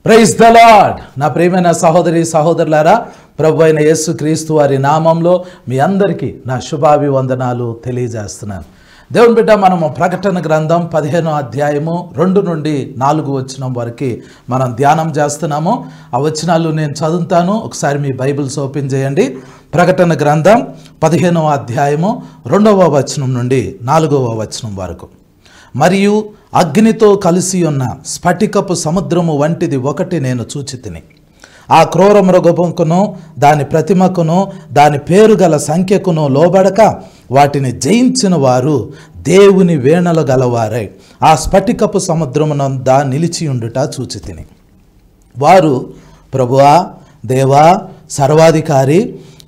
Praise the lord. నా ప్రియమైన సహోదరి సహోదరులారా, ప్రభు అయిన యేసుక్రీస్తు వారి నామంలో మీ అందరికీ నా శుభాభివందనాలు తెలియజేస్తున్నాను. దేవుని బిడ్డ, మనము ప్రకటన గ్రంథం 15వ అధ్యాయము 2 నుండి 4 వచనం వరకు మనం ధ్యానం చేస్తున్నాము. ఆ వచనాలు నేను చదువుతాను, ఒకసారి మీ బైబిల్స్ ఓపెన్ చేయండి. ప్రకటన గ్రంథం 15వ అధ్యాయము 2వ వచనం నుండి 4వ వచనం వరకు. మరియు అగ్నితో కలిసి ఉన్న స్ఫటికపు సముద్రము వంటిది ఒకటి నేను చూచితిని. ఆ క్రూర మృగముకును దాని ప్రతిమకును దాని పేరు గల సంఖ్యకును లోబడక వాటిని జయించిన వారు దేవుని వేణలు గలవారై ఆ స్ఫటికపు సముద్రమునంద నిలిచియుండుట చూచితిని. వారు, ప్రభువా, దేవా, సర్వాధికారి,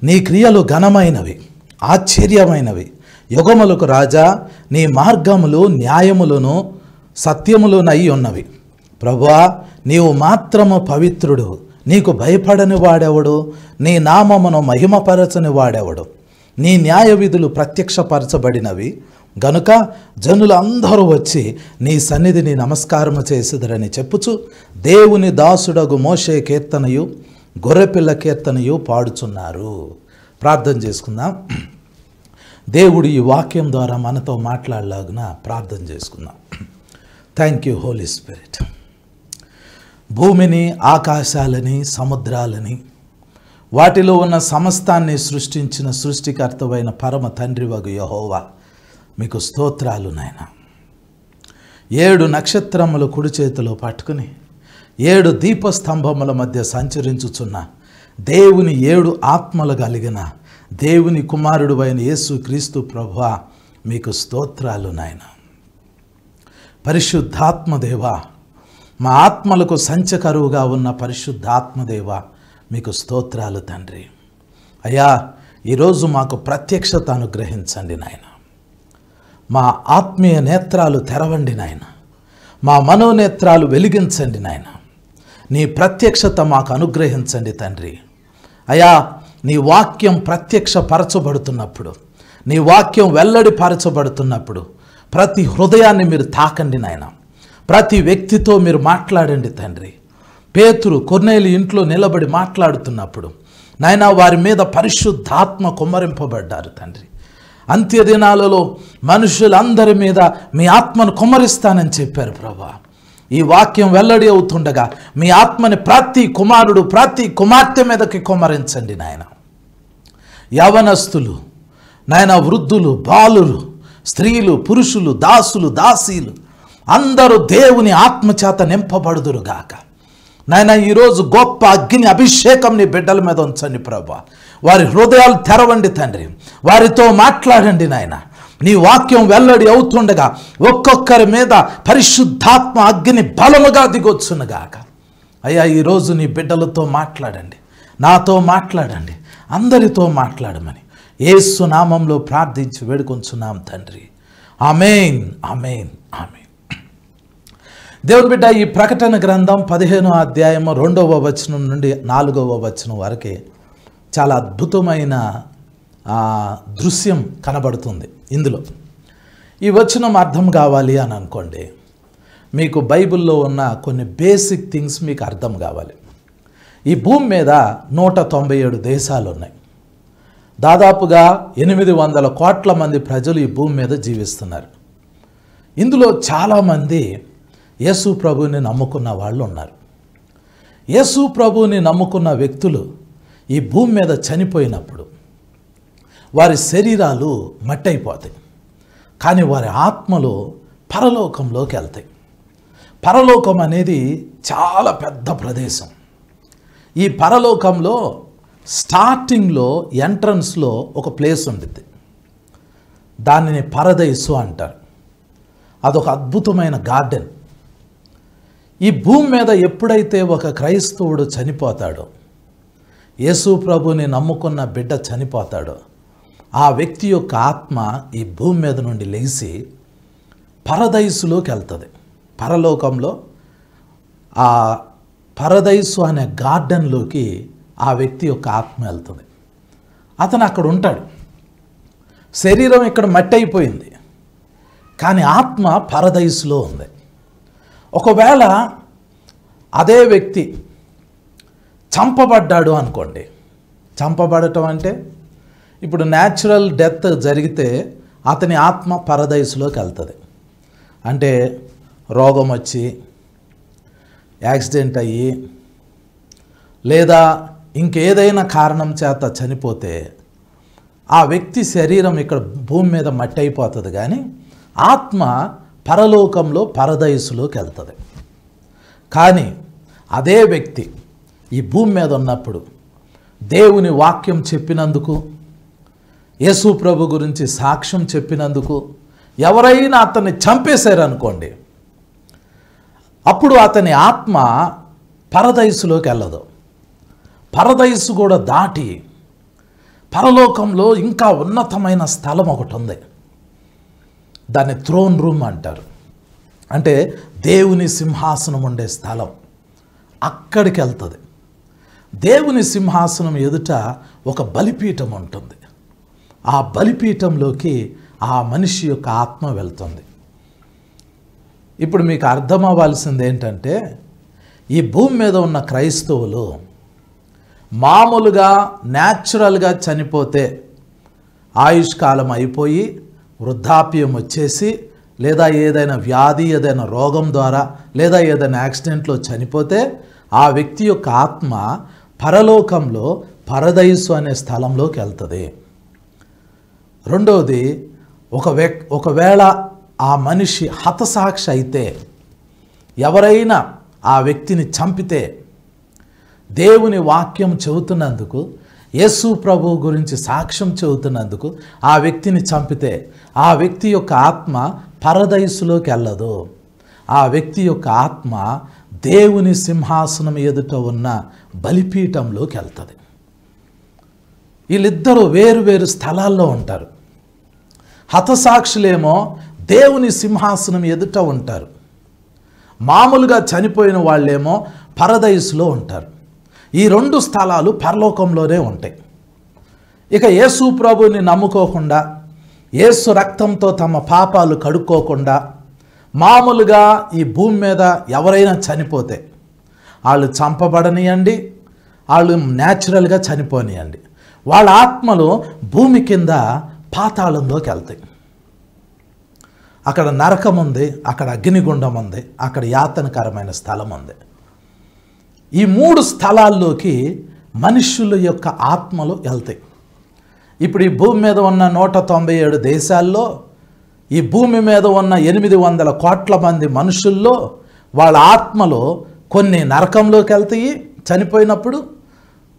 నీ క్రియలు ఘనమైనవి, ఆశ్చర్యమైనవి. యుగములకు రాజా, నీ మార్గములు న్యాయములను సత్యములునై ఉన్నవి. ప్రభువా, నీవు మాత్రము పవిత్రుడు, నీకు భయపడని వాడెవడు? నీ నామమును మహిమపరచని వాడెవడు? నీ న్యాయ విధులు ప్రత్యక్షపరచబడినవి గనుక జనులందరూ వచ్చి నీ సన్నిధిని నమస్కారము చేసిదరని చెప్పుచు దేవుని దాసుడగు మోషే కీర్తనయు గొర్రెపిల్ల కీర్తనయు పాడుచున్నారు. ప్రార్థన చేసుకుందాం. దేవుడు ఈ వాక్యం ద్వారా మనతో మాట్లాడలాగున ప్రార్థన చేసుకుందాం. Thank you Holy Spirit. భూమిని, ఆకాశాలని, సముద్రాలని, వాటిలో ఉన్న సమస్తాన్ని సృష్టించిన సృష్టికర్తవైన పరమ తండ్రి వగు యెహోవా, మీకు స్తోత్రాలు నాయన. 7 నక్షత్రములు కుడి చేతిలో పట్టుకుని 7 దీపస్తంభముల మధ్య సంచరించుచున్న దేవుని 7 ఆత్మలు కలిగిన దేవుని కుమారుడు అయిన యేసు క్రీస్తు ప్రభువా, మీకు స్తోత్రాలు నాయన. పరిశుద్ధాత్మదేవ, మా ఆత్మలకు సంచకరువుగా ఉన్న పరిశుద్ధాత్మదేవ, మీకు స్తోత్రాలు తండ్రి. అయ్యా, ఈరోజు మాకు ప్రత్యక్షత అనుగ్రహించండి నాయన. మా ఆత్మీయ నేత్రాలు తెరవండి నాయన. మా మనోనేత్రాలు వెలిగించండి నాయన. నీ ప్రత్యక్షత మాకు అనుగ్రహించండి తండ్రి. అయ్యా, నీ వాక్యం ప్రత్యక్షపరచబడుతున్నప్పుడు, నీ వాక్యం వెల్లడిపరచబడుతున్నప్పుడు ప్రతి హృదయాన్ని మీరు తాకండి నాయన. ప్రతి వ్యక్తితో మీరు మాట్లాడండి తండ్రి. పేతురు కొర్నేలి ఇంట్లో నిలబడి మాట్లాడుతున్నప్పుడు నాయన, వారి మీద పరిశుద్ధాత్మ కుమ్మరింపబడ్డారు తండ్రి. అంత్యదినాలలో మనుషులందరి మీద మీ ఆత్మను కుమ్మరిస్తానని చెప్పారు ప్రభా. ఈ వాక్యం వెల్లడి అవుతుండగా మీ ఆత్మని ప్రతి కుమారుడు, ప్రతి కుమార్తె మీదకి కుమ్మరించండి నాయన. యవనస్తులు నాయన, వృద్ధులు, బాలురు, స్త్రీలు, పురుషులు, దాసులు, దాసీలు అందరూ దేవుని ఆత్మచేత నింపబడుదురుగాక నాయన. ఈరోజు గొప్ప అగ్ని అభిషేకం నీ బిడ్డల మీద ఉంచండి ప్రభా. వారి హృదయాలు తెరవండి తండ్రి. వారితో మాట్లాడండి నాయన. నీ వాక్యం వెల్లడి అవుతుండగా ఒక్కొక్కరి మీద పరిశుద్ధాత్మ అగ్ని బలముగా దిగొచ్చునుగాక. అయ్యా, ఈరోజు నీ బిడ్డలతో మాట్లాడండి, నాతో మాట్లాడండి, అందరితో మాట్లాడమని యేసు నామంలో ప్రార్థించి వేడుకొంచున్నాం తండ్రి. ఆమేన్, ఆమేన్, ఆమేన్. దేవుని బిడ్డ, ఈ ప్రకటన గ్రంథం 15వ అధ్యాయం 2వ వచనం నుండి 4వ వచనం వరకే చాలా అద్భుతమైన దృశ్యం కనబడుతుంది. ఇందులో ఈ వచనం అర్థం కావాలి అని అనుకోండి, మీకు బైబిల్లో ఉన్న కొన్ని బేసిక్ థింగ్స్ మీకు అర్థం కావాలి. ఈ భూమి మీద 197 దేశాలు ఉన్నాయి. దాదాపుగా 800 కోట్ల మంది ప్రజలు ఈ భూమి మీద జీవిస్తున్నారు. ఇందులో చాలామంది యేసు ప్రభువుని నమ్ముకున్న వాళ్ళు ఉన్నారు. యేసు ప్రభువుని నమ్ముకున్న వ్యక్తులు ఈ భూమి మీద చనిపోయినప్పుడు వారి శరీరాలు మట్టయిపోతాయి, కానీ వారి ఆత్మలు పరలోకంలోకి వెళ్తాయి. పరలోకం అనేది చాలా పెద్ద ప్రదేశం. ఈ పరలోకంలో స్టార్టింగ్లో ఎంట్రన్స్లో ఒక ప్లేస్ ఉంటుంది. దానిని పరదైసు అంటారు. అదొక అద్భుతమైన గార్డెన్. ఈ భూమి మీద ఎప్పుడైతే ఒక క్రైస్తవుడు చనిపోతాడో, యేసు ప్రభుని నమ్ముకున్న బిడ్డ చనిపోతాడో, ఆ వ్యక్తి యొక్క ఆత్మ ఈ భూమి మీద నుండి లేచి పరదైసులోకి వెళ్తుంది. పరలోకంలో ఆ పరదైసు అనే గార్డెన్లోకి ఆ వ్యక్తి యొక్క ఆత్మ వెళ్తుంది. అతను అక్కడ ఉంటాడు. శరీరం ఇక్కడ మట్టి అయిపోయింది, కానీ ఆత్మ పరదైసులో ఉంది. ఒకవేళ అదే వ్యక్తి చంపబడ్డాడు అనుకోండి. చంపబడటం అంటే ఇప్పుడు న్యాచురల్ డెత్ జరిగితే అతని ఆత్మ పరదైసులోకి వెళ్తుంది. అంటే రోగం వచ్చి యాక్సిడెంట్ అయ్యి లేదా ఇంకేదైనా కారణం చేత చనిపోతే ఆ వ్యక్తి శరీరం ఇక్కడ భూమి మీద మట్టి అయిపోతుంది, కానీ ఆత్మ పరలోకంలో పరదైసులోకి వెళ్తుంది. కానీ అదే వ్యక్తి ఈ భూమి మీద ఉన్నప్పుడు దేవుని వాక్యం చెప్పినందుకు, యేసు ప్రభు గురించి సాక్ష్యం చెప్పినందుకు ఎవరైనా అతన్ని చంపేశారనుకోండి, అప్పుడు అతని ఆత్మ పరదైసులోకి వెళ్ళదు. పరదైసు కూడా దాటి పరలోకంలో ఇంకా ఉన్నతమైన స్థలం ఒకటి ఉంది. దాన్ని థ్రోన్ రూమ్ అంటారు. అంటే దేవుని సింహాసనం ఉండే స్థలం. అక్కడికి వెళ్తుంది. దేవుని సింహాసనం ఎదుట ఒక బలిపీఠం ఉంటుంది. ఆ బలిపీఠంలోకి ఆ మనిషి యొక్క ఆత్మ వెళ్తుంది. ఇప్పుడు మీకు అర్థం అవ్వాల్సింది ఏంటంటే, ఈ భూమి మీద ఉన్న క్రైస్తవులు మామూలుగా న్యాచురల్గా చనిపోతే ఆయుష్కాలం అయిపోయి వృద్ధాప్యం వచ్చేసి లేదా ఏదైనా వ్యాధి ఏదైనా రోగం ద్వారా లేదా ఏదైనా యాక్సిడెంట్లో చనిపోతే ఆ వ్యక్తి యొక్క ఆత్మ పరలోకంలో పరదైసు అనే స్థలంలోకి వెళ్తుంది. రెండవది, ఒకవేళ ఆ మనిషి హతసాక్షి అయితే, ఎవరైనా ఆ వ్యక్తిని చంపితే, దేవుని వాక్యం చెబుతున్నందుకు, యేసు ప్రభు గురించి సాక్ష్యం చెబుతున్నందుకు ఆ వ్యక్తిని చంపితే ఆ వ్యక్తి యొక్క ఆత్మ పరదైసులోకి వెళ్ళదు. ఆ వ్యక్తి యొక్క ఆత్మ దేవుని సింహాసనం ఎదుట ఉన్న బలిపీఠంలోకి వెళ్తుంది. వీళ్ళిద్దరూ వేరు వేరు స్థలాల్లో ఉంటారు. హతసాక్షులేమో దేవుని సింహాసనం ఎదుట ఉంటారు. మామూలుగా చనిపోయిన వాళ్ళేమో పరదైసులో ఉంటారు. ఈ రెండు స్థలాలు పరలోకంలోనే ఉంటాయి. ఇక యేసు ప్రభుని నమ్ముకోకుండా, యేసు రక్తంతో తమ పాపాలు కడుక్కోకుండా మామూలుగా ఈ భూమి మీద ఎవరైనా చనిపోతే, వాళ్ళు చంపబడనియండి, వాళ్ళు న్యాచురల్గా చనిపోనియండి, వాళ్ళ ఆత్మలు భూమి కింద పాతాళంలోకి వెళ్తాయి. అక్కడ నరకం ఉంది, అక్కడ అగ్నిగుండం ఉంది, అక్కడ యాతనకరమైన స్థలం ఉంది. ఈ మూడు స్థలాల్లోకి మనుష్యుల యొక్క ఆత్మలు వెళ్తాయి. ఇప్పుడు ఈ భూమి మీద ఉన్న 197 దేశాల్లో, ఈ భూమి మీద ఉన్న 800 కోట్ల మంది మనుషుల్లో వాళ్ళ ఆత్మలు కొన్ని నరకంలోకి వెళ్తాయి చనిపోయినప్పుడు,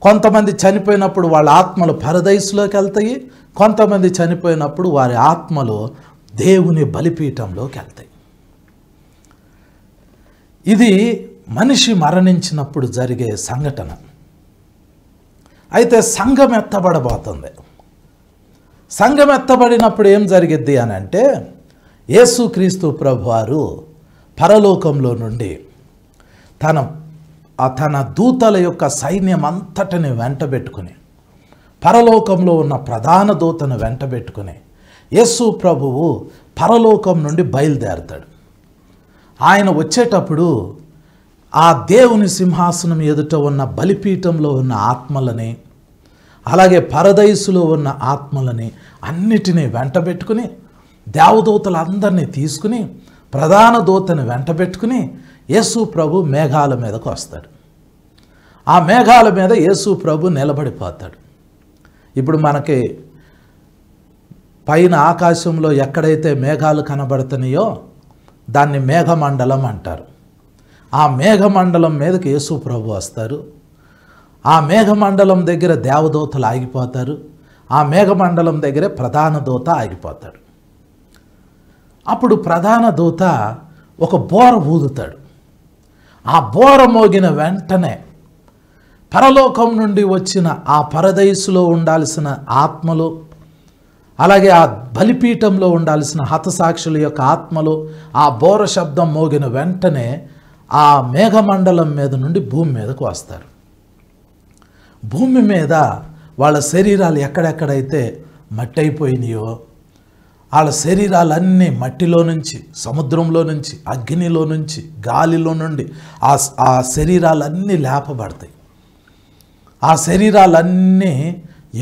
కొంతమంది చనిపోయినప్పుడు వాళ్ళ ఆత్మలు పరదైసులోకి వెళ్తాయి, కొంతమంది చనిపోయినప్పుడు వారి ఆత్మలు దేవుని బలిపీఠంలోకి వెళ్తాయి. ఇది మనిషి మరణించినప్పుడు జరిగే సంఘటన. అయితే సంఘం ఎత్తబడబోతుంది. సంఘం ఎత్తబడినప్పుడు ఏం జరిగిద్ది అని అంటే, యేసుక్రీస్తు ప్రభువారు పరలోకంలో నుండి తన దూతల యొక్క సైన్యం అంతటిని వెంటబెట్టుకుని, పరలోకంలో ఉన్న ప్రధాన దూతను వెంటబెట్టుకుని యేసు ప్రభువు పరలోకం నుండి బయలుదేరతాడు. ఆయన వచ్చేటప్పుడు ఆ దేవుని సింహాసనం ఎదుట ఉన్న బలిపీఠంలో ఉన్న ఆత్మలని, అలాగే పరదైసులో ఉన్న ఆత్మలని అన్నిటినీ వెంటబెట్టుకుని, దేవదూతలందరినీ తీసుకుని ప్రధాన దూతని వెంటబెట్టుకుని యేసు ప్రభు మేఘాల మీదకు వస్తాడు. ఆ మేఘాల మీద యేసు ప్రభు నిలబడిపోతాడు. ఇప్పుడు మనకి పైన ఆకాశంలో ఎక్కడైతే మేఘాలు కనబడుతున్నాయో దాన్ని మేఘమండలం అంటారు. ఆ మేఘమండలం మీదకి యేసు ప్రభు వస్తారు. ఆ మేఘమండలం దగ్గర దేవదూతలు ఆగిపోతారు. ఆ మేఘమండలం దగ్గరే ప్రధాన దూత ఆగిపోతాడు. అప్పుడు ప్రధాన దూత ఒక బోర ఊదుతాడు. ఆ బోర మోగిన వెంటనే పరలోకం నుండి వచ్చిన ఆ పరదైసులో ఉండాల్సిన ఆత్మలు, అలాగే ఆ బలిపీఠంలో ఉండాల్సిన హతసాక్షుల యొక్క ఆత్మలు ఆ బోర శబ్దం మోగిన వెంటనే ఆ మేఘమండలం మీద నుండి భూమి మీదకు వస్తారు. భూమి మీద వాళ్ళ శరీరాలు ఎక్కడెక్కడైతే మట్టి అయిపోయినాయో వాళ్ళ శరీరాలన్నీ మట్టిలో నుంచి, సముద్రంలో నుంచి, అగ్నిలో నుంచి, గాలిలో నుండి ఆ శరీరాలన్నీ లేపబడతాయి. ఆ శరీరాలన్నీ,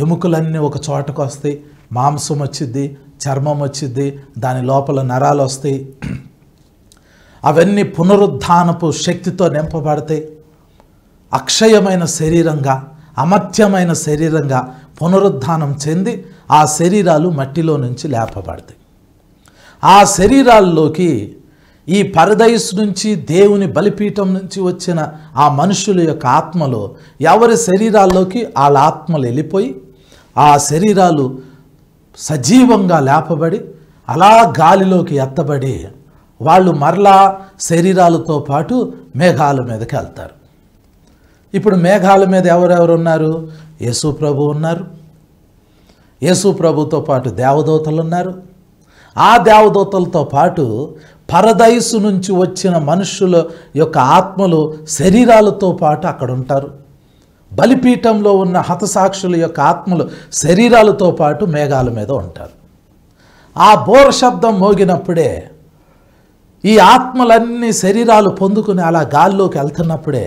ఎముకలన్నీ ఒక చోటకు వస్తాయి. మాంసం వచ్చిద్ది, చర్మం వచ్చిద్ది, దాని లోపల నరాలు వస్తాయి. అవన్నీ పునరుద్ధానపు శక్తితో నింపబడతాయి. అక్షయమైన శరీరంగా, అమర్త్యమైన శరీరంగా పునరుద్ధానం చెంది ఆ శరీరాలు మట్టిలో నుంచి లేపబడతాయి. ఆ శరీరాల్లోకి ఈ పరదైసు నుంచి, దేవుని బలిపీఠం నుంచి వచ్చిన ఆ మనుషుల యొక్క ఆత్మలు, ఎవరి శరీరాల్లోకి వాళ్ళ ఆత్మలు వెళ్ళిపోయి ఆ శరీరాలు సజీవంగా లేపబడి అలా గాలిలోకి ఎత్తబడి వాళ్ళు మరలా శరీరాలతో పాటు మేఘాల మీదకి వెళ్తారు. ఇప్పుడు మేఘాల మీద ఎవరెవరు ఉన్నారు? యేసు ప్రభు ఉన్నారు. యేసు ప్రభుతో పాటు దేవదూతలు ఉన్నారు. ఆ దేవదూతలతో పాటు పరదైసు నుంచి వచ్చిన మనుషుల యొక్క ఆత్మలు శరీరాలతో పాటు అక్కడ ఉంటారు. బలిపీఠంలో ఉన్న హతసాక్షుల యొక్క ఆత్మలు శరీరాలతో పాటు మేఘాల మీద ఉంటారు. ఆ బోర శబ్దం మోగినప్పుడే ఈ ఆత్మలన్నీ శరీరాలు పొందుకుని అలా గాల్లోకి వెళ్తున్నప్పుడే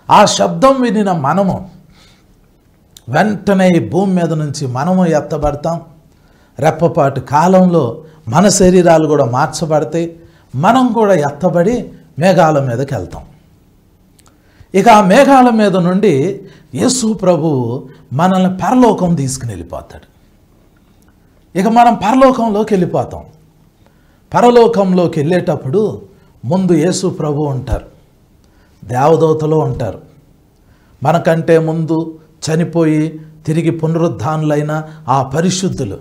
ఆ శబ్దం వినిన మనము వెంటనే ఈ భూమి మీద నుంచి మనము ఎత్తబడతాం. రెప్పపాటు కాలంలో మన శరీరాలు కూడా మార్చబడతాయి. మనం కూడా ఎత్తబడి మేఘాల మీదకి వెళ్తాం. ఇక ఆ మేఘాల మీద నుండి యేసు ప్రభువు మనల్ని పరలోకం తీసుకుని వెళ్ళిపోతాడు. ఇక మనం పరలోకంలోకి వెళ్ళిపోతాం. పరలోకంలోకి వెళ్ళేటప్పుడు ముందు యేసు ప్రభు ఉంటారు, దేవదూతలు ఉంటారు. మనకంటే ముందు చనిపోయి తిరిగి పునరుద్ధానులైన ఆ పరిశుద్ధులు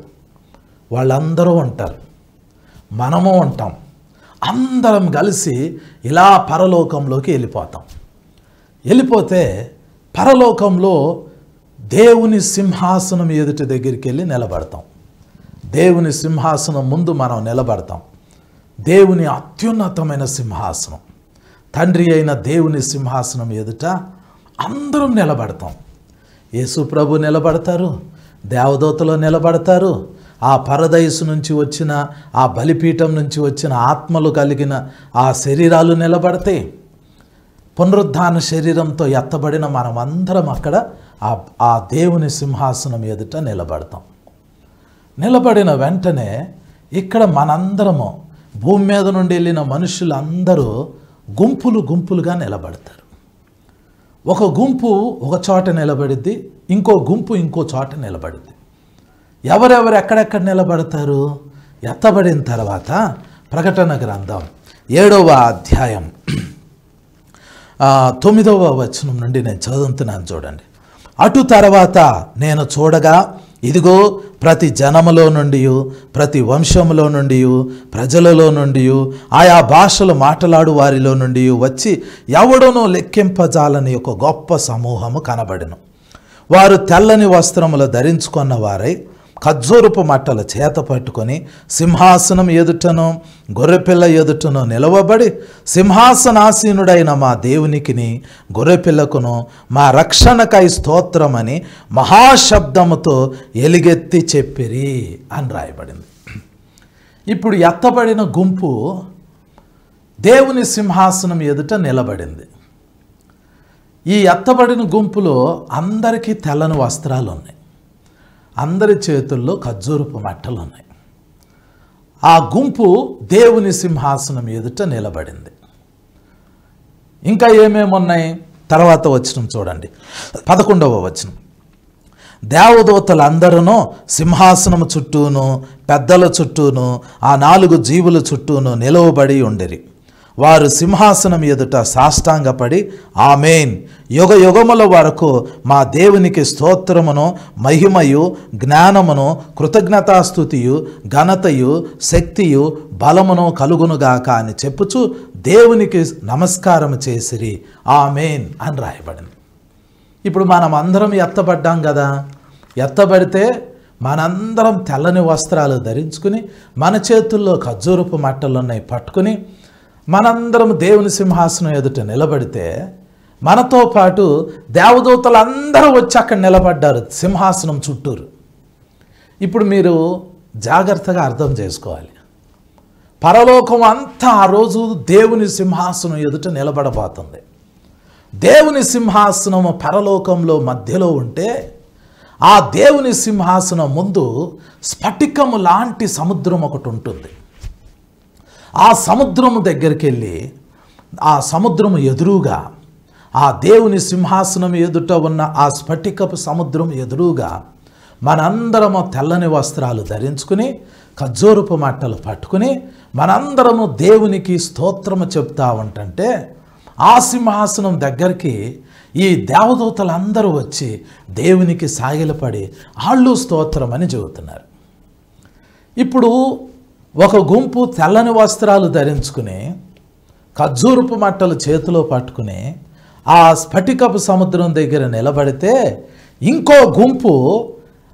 వాళ్ళందరూ ఉంటారు. మనము ఉంటాం. అందరం కలిసి ఇలా పరలోకంలోకి వెళ్ళిపోతాం. వెళ్ళిపోతే పరలోకంలో దేవుని సింహాసనం ఎదుటి దగ్గరికి వెళ్ళి నిలబడతాం. దేవుని సింహాసనం ముందు మనం నిలబడతాం. దేవుని అత్యున్నతమైన సింహాసనం, తండ్రి అయిన దేవుని సింహాసనం ఎదుట అందరం నిలబడతాం. యేసు ప్రభు నిలబడతారు, దేవదూతలు నిలబడతారు, ఆ పరదైసు నుంచి వచ్చిన, ఆ బలిపీఠం నుంచి వచ్చిన ఆత్మలు కలిగిన ఆ శరీరాలు నిలబడతాయి. పునరుద్ధాన శరీరంతో ఎత్తబడిన మనమందరం అక్కడ ఆ దేవుని సింహాసనం ఎదుట నిలబడతాం. నిలబడిన వెంటనే ఇక్కడ మనందరము భూమి మీద నుండి వెళ్ళిన మనుషులందరూ గుంపులు గుంపులుగా నిలబడతారు. ఒక గుంపు ఒక చోట నిలబడిద్ది, ఇంకో గుంపు ఇంకో చోట నిలబడిద్ది. ఎవరెవరు ఎక్కడెక్కడ నిలబడతారు? ఎత్తబడిన తర్వాత ప్రకటన గ్రంథం 7వ అధ్యాయం 9వ వచనం నుండి నేను చదువుతున్నాను, చూడండి. అటు తర్వాత నేను చూడగా, ఇదిగో ప్రతి జనములో నుండి, ప్రతి వంశములో నుండి, ప్రజలలో నుండి, ఆయా భాషలు మాట్లాడు వారిలో నుండి వచ్చి ఎవడనూ లెక్కింపజాలని ఒక గొప్ప సమూహము కనబడెను. వారు తెల్లని వస్త్రములు ధరించుకున్న వారై ఖర్జూరపు మట్టల చేత పట్టుకొని సింహాసనం ఎదుటను గొర్రెపిల్ల ఎదుటను నిలవబడి, సింహాసనాసీనుడైన మా దేవునికిని గొర్రెపిల్లకును మా రక్షణకై స్తోత్రమని మహాశబ్దముతో ఎలుగెత్తి చెప్పిరి అని రాయబడింది. ఇప్పుడు ఎత్తబడిన గుంపు దేవుని సింహాసనం ఎదుట నిలబడింది. ఈ ఎత్తబడిన గుంపులో అందరికీ తెల్లని వస్త్రాలు ఉన్నాయి. అందరి చేతుల్లో ఖర్జూరపు మట్టలు ఉన్నాయి. ఆ గుంపు దేవుని సింహాసనం ఎదుట నిలబడింది. ఇంకా ఏమేమున్నాయి? తర్వాత వచనం చూడండి, 11వ వచనం. దేవదూతలందరూ సింహాసనము చుట్టూను పెద్దల చుట్టూను ఆ 4 జీవుల చుట్టూను నిలవబడి ఉండిరి. వారు సింహాసనం ఎదుట సాష్టాంగపడి, ఆమేన్, యుగ యుగముల వరకు మా దేవునికి స్తోత్రమును మహిమయు జ్ఞానమును కృతజ్ఞతాస్తుతియు ఘనతయు శక్తియు బలమును కలుగునుగాక అని చెప్పుచు దేవునికి నమస్కారం చేసిరి, ఆమేన్ అని రాయబడింది. ఇప్పుడు మనం అందరం ఎత్తబడ్డాం కదా. ఎత్తబడితే మనందరం తెల్లని వస్త్రాలు ధరించుకుని, మన చేతుల్లో ఖర్జూరపు మట్టలు ఉన్నాయి పట్టుకుని, మనందరం దేవుని సింహాసనం ఎదుట నిలబడితే మనతో పాటు దేవదూతలు అందరూ వచ్చి అక్కడ నిలబడ్డారు సింహాసనం చుట్టూరు. ఇప్పుడు మీరు జాగ్రత్తగా అర్థం చేసుకోవాలి. పరలోకం అంతా ఆ రోజు దేవుని సింహాసనం ఎదుట నిలబడబోతుంది. దేవుని సింహాసనము పరలోకంలో మధ్యలో ఉంటే ఆ దేవుని సింహాసనం ముందు స్ఫటికము లాంటి సముద్రం ఒకటి ఉంటుంది. ఆ సముద్రము దగ్గరికి వెళ్ళి ఆ సముద్రము ఎదురుగా, ఆ దేవుని సింహాసనం ఎదుట ఉన్న ఆ స్ఫటికపు సముద్రం ఎదురుగా మనందరము తెల్లని వస్త్రాలు ధరించుకుని ఖర్జూరపు మట్టలు పట్టుకుని మనందరము దేవునికి స్తోత్రము చెప్తా ఉంటుంటే ఆ సింహాసనం దగ్గరికి ఈ దేవదూతలందరూ వచ్చి దేవునికి సాగిలపడి ఆళ్ళు స్తోత్రం అని చెబుతున్నారు. ఇప్పుడు ఒక గుంపు తెల్లని వస్త్రాలు ధరించుకుని ఖర్జూరపు మట్టలు చేతిలో పట్టుకుని ఆ స్ఫటికపు సముద్రం దగ్గర నిలబడితే ఇంకో గుంపు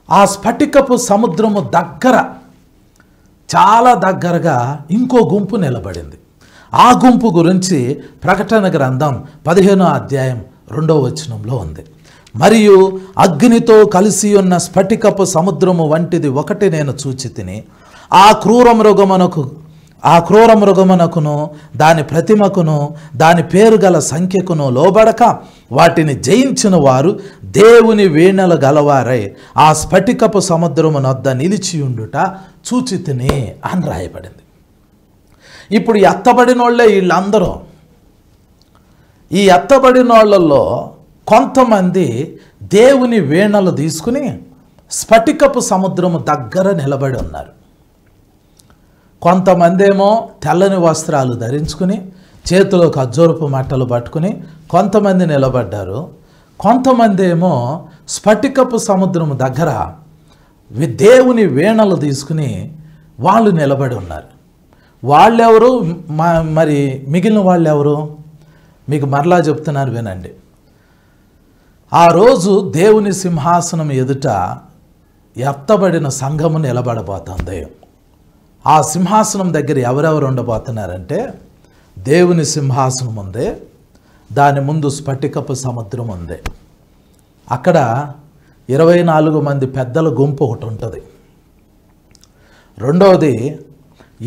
ఆ స్ఫటికపు సముద్రము దగ్గర, చాలా దగ్గరగా ఇంకో గుంపు నిలబడింది. ఆ గుంపు గురించి ప్రకటన గ్రంథం 15వ అధ్యాయం 2వ వచనంలో ఉంది. మరియు అగ్నితో కలిసి ఉన్న స్ఫటికపు సముద్రము వంటిది ఒకటి నేను చూచి తిని ఆ క్రూర మృగమునకును దాని ప్రతిమకును దాని పేరు గల సంఖ్యకును లోబడక వాటిని జయించిన వారు దేవుని వీణలు గలవారై ఆ స్ఫటికపు సముద్రము నొద్ద నిలిచియుండుట చూచి తిని అని రాయబడింది. ఇప్పుడు ఎత్తబడినోళ్లే వీళ్ళందరూ. ఈ ఎత్తబడినోళ్లలో కొంతమంది దేవుని వీణలు తీసుకుని స్ఫటికపు సముద్రము దగ్గర నిలబడి ఉన్నారు. కొంతమంది ఏమో తెల్లని వస్త్రాలు ధరించుకుని చేతిలో ఖర్జూరపు మట్టలు పట్టుకుని కొంతమంది నిలబడ్డారు. కొంతమంది ఏమో స్ఫటికపు సముద్రము దగ్గర దేవుని వీణలు తీసుకుని వాళ్ళు నిలబడి ఉన్నారు. వాళ్ళెవరు, మరి మిగిలిన వాళ్ళు ఎవరు? మీకు మరలా చెప్తున్నారు, వినండి. ఆ రోజు దేవుని సింహాసనం ఎదుట ఎత్తబడిన సంఘము నిలబడబోతుంది. ఆ సింహాసనం దగ్గర ఎవరెవరు ఉండబోతున్నారంటే దేవుని సింహాసనం ఉంది, దాని ముందు స్ఫటికపు సముద్రం ఉంది. అక్కడ 24 మంది పెద్దల గుంపు ఒకటి ఉంటుంది. రెండవది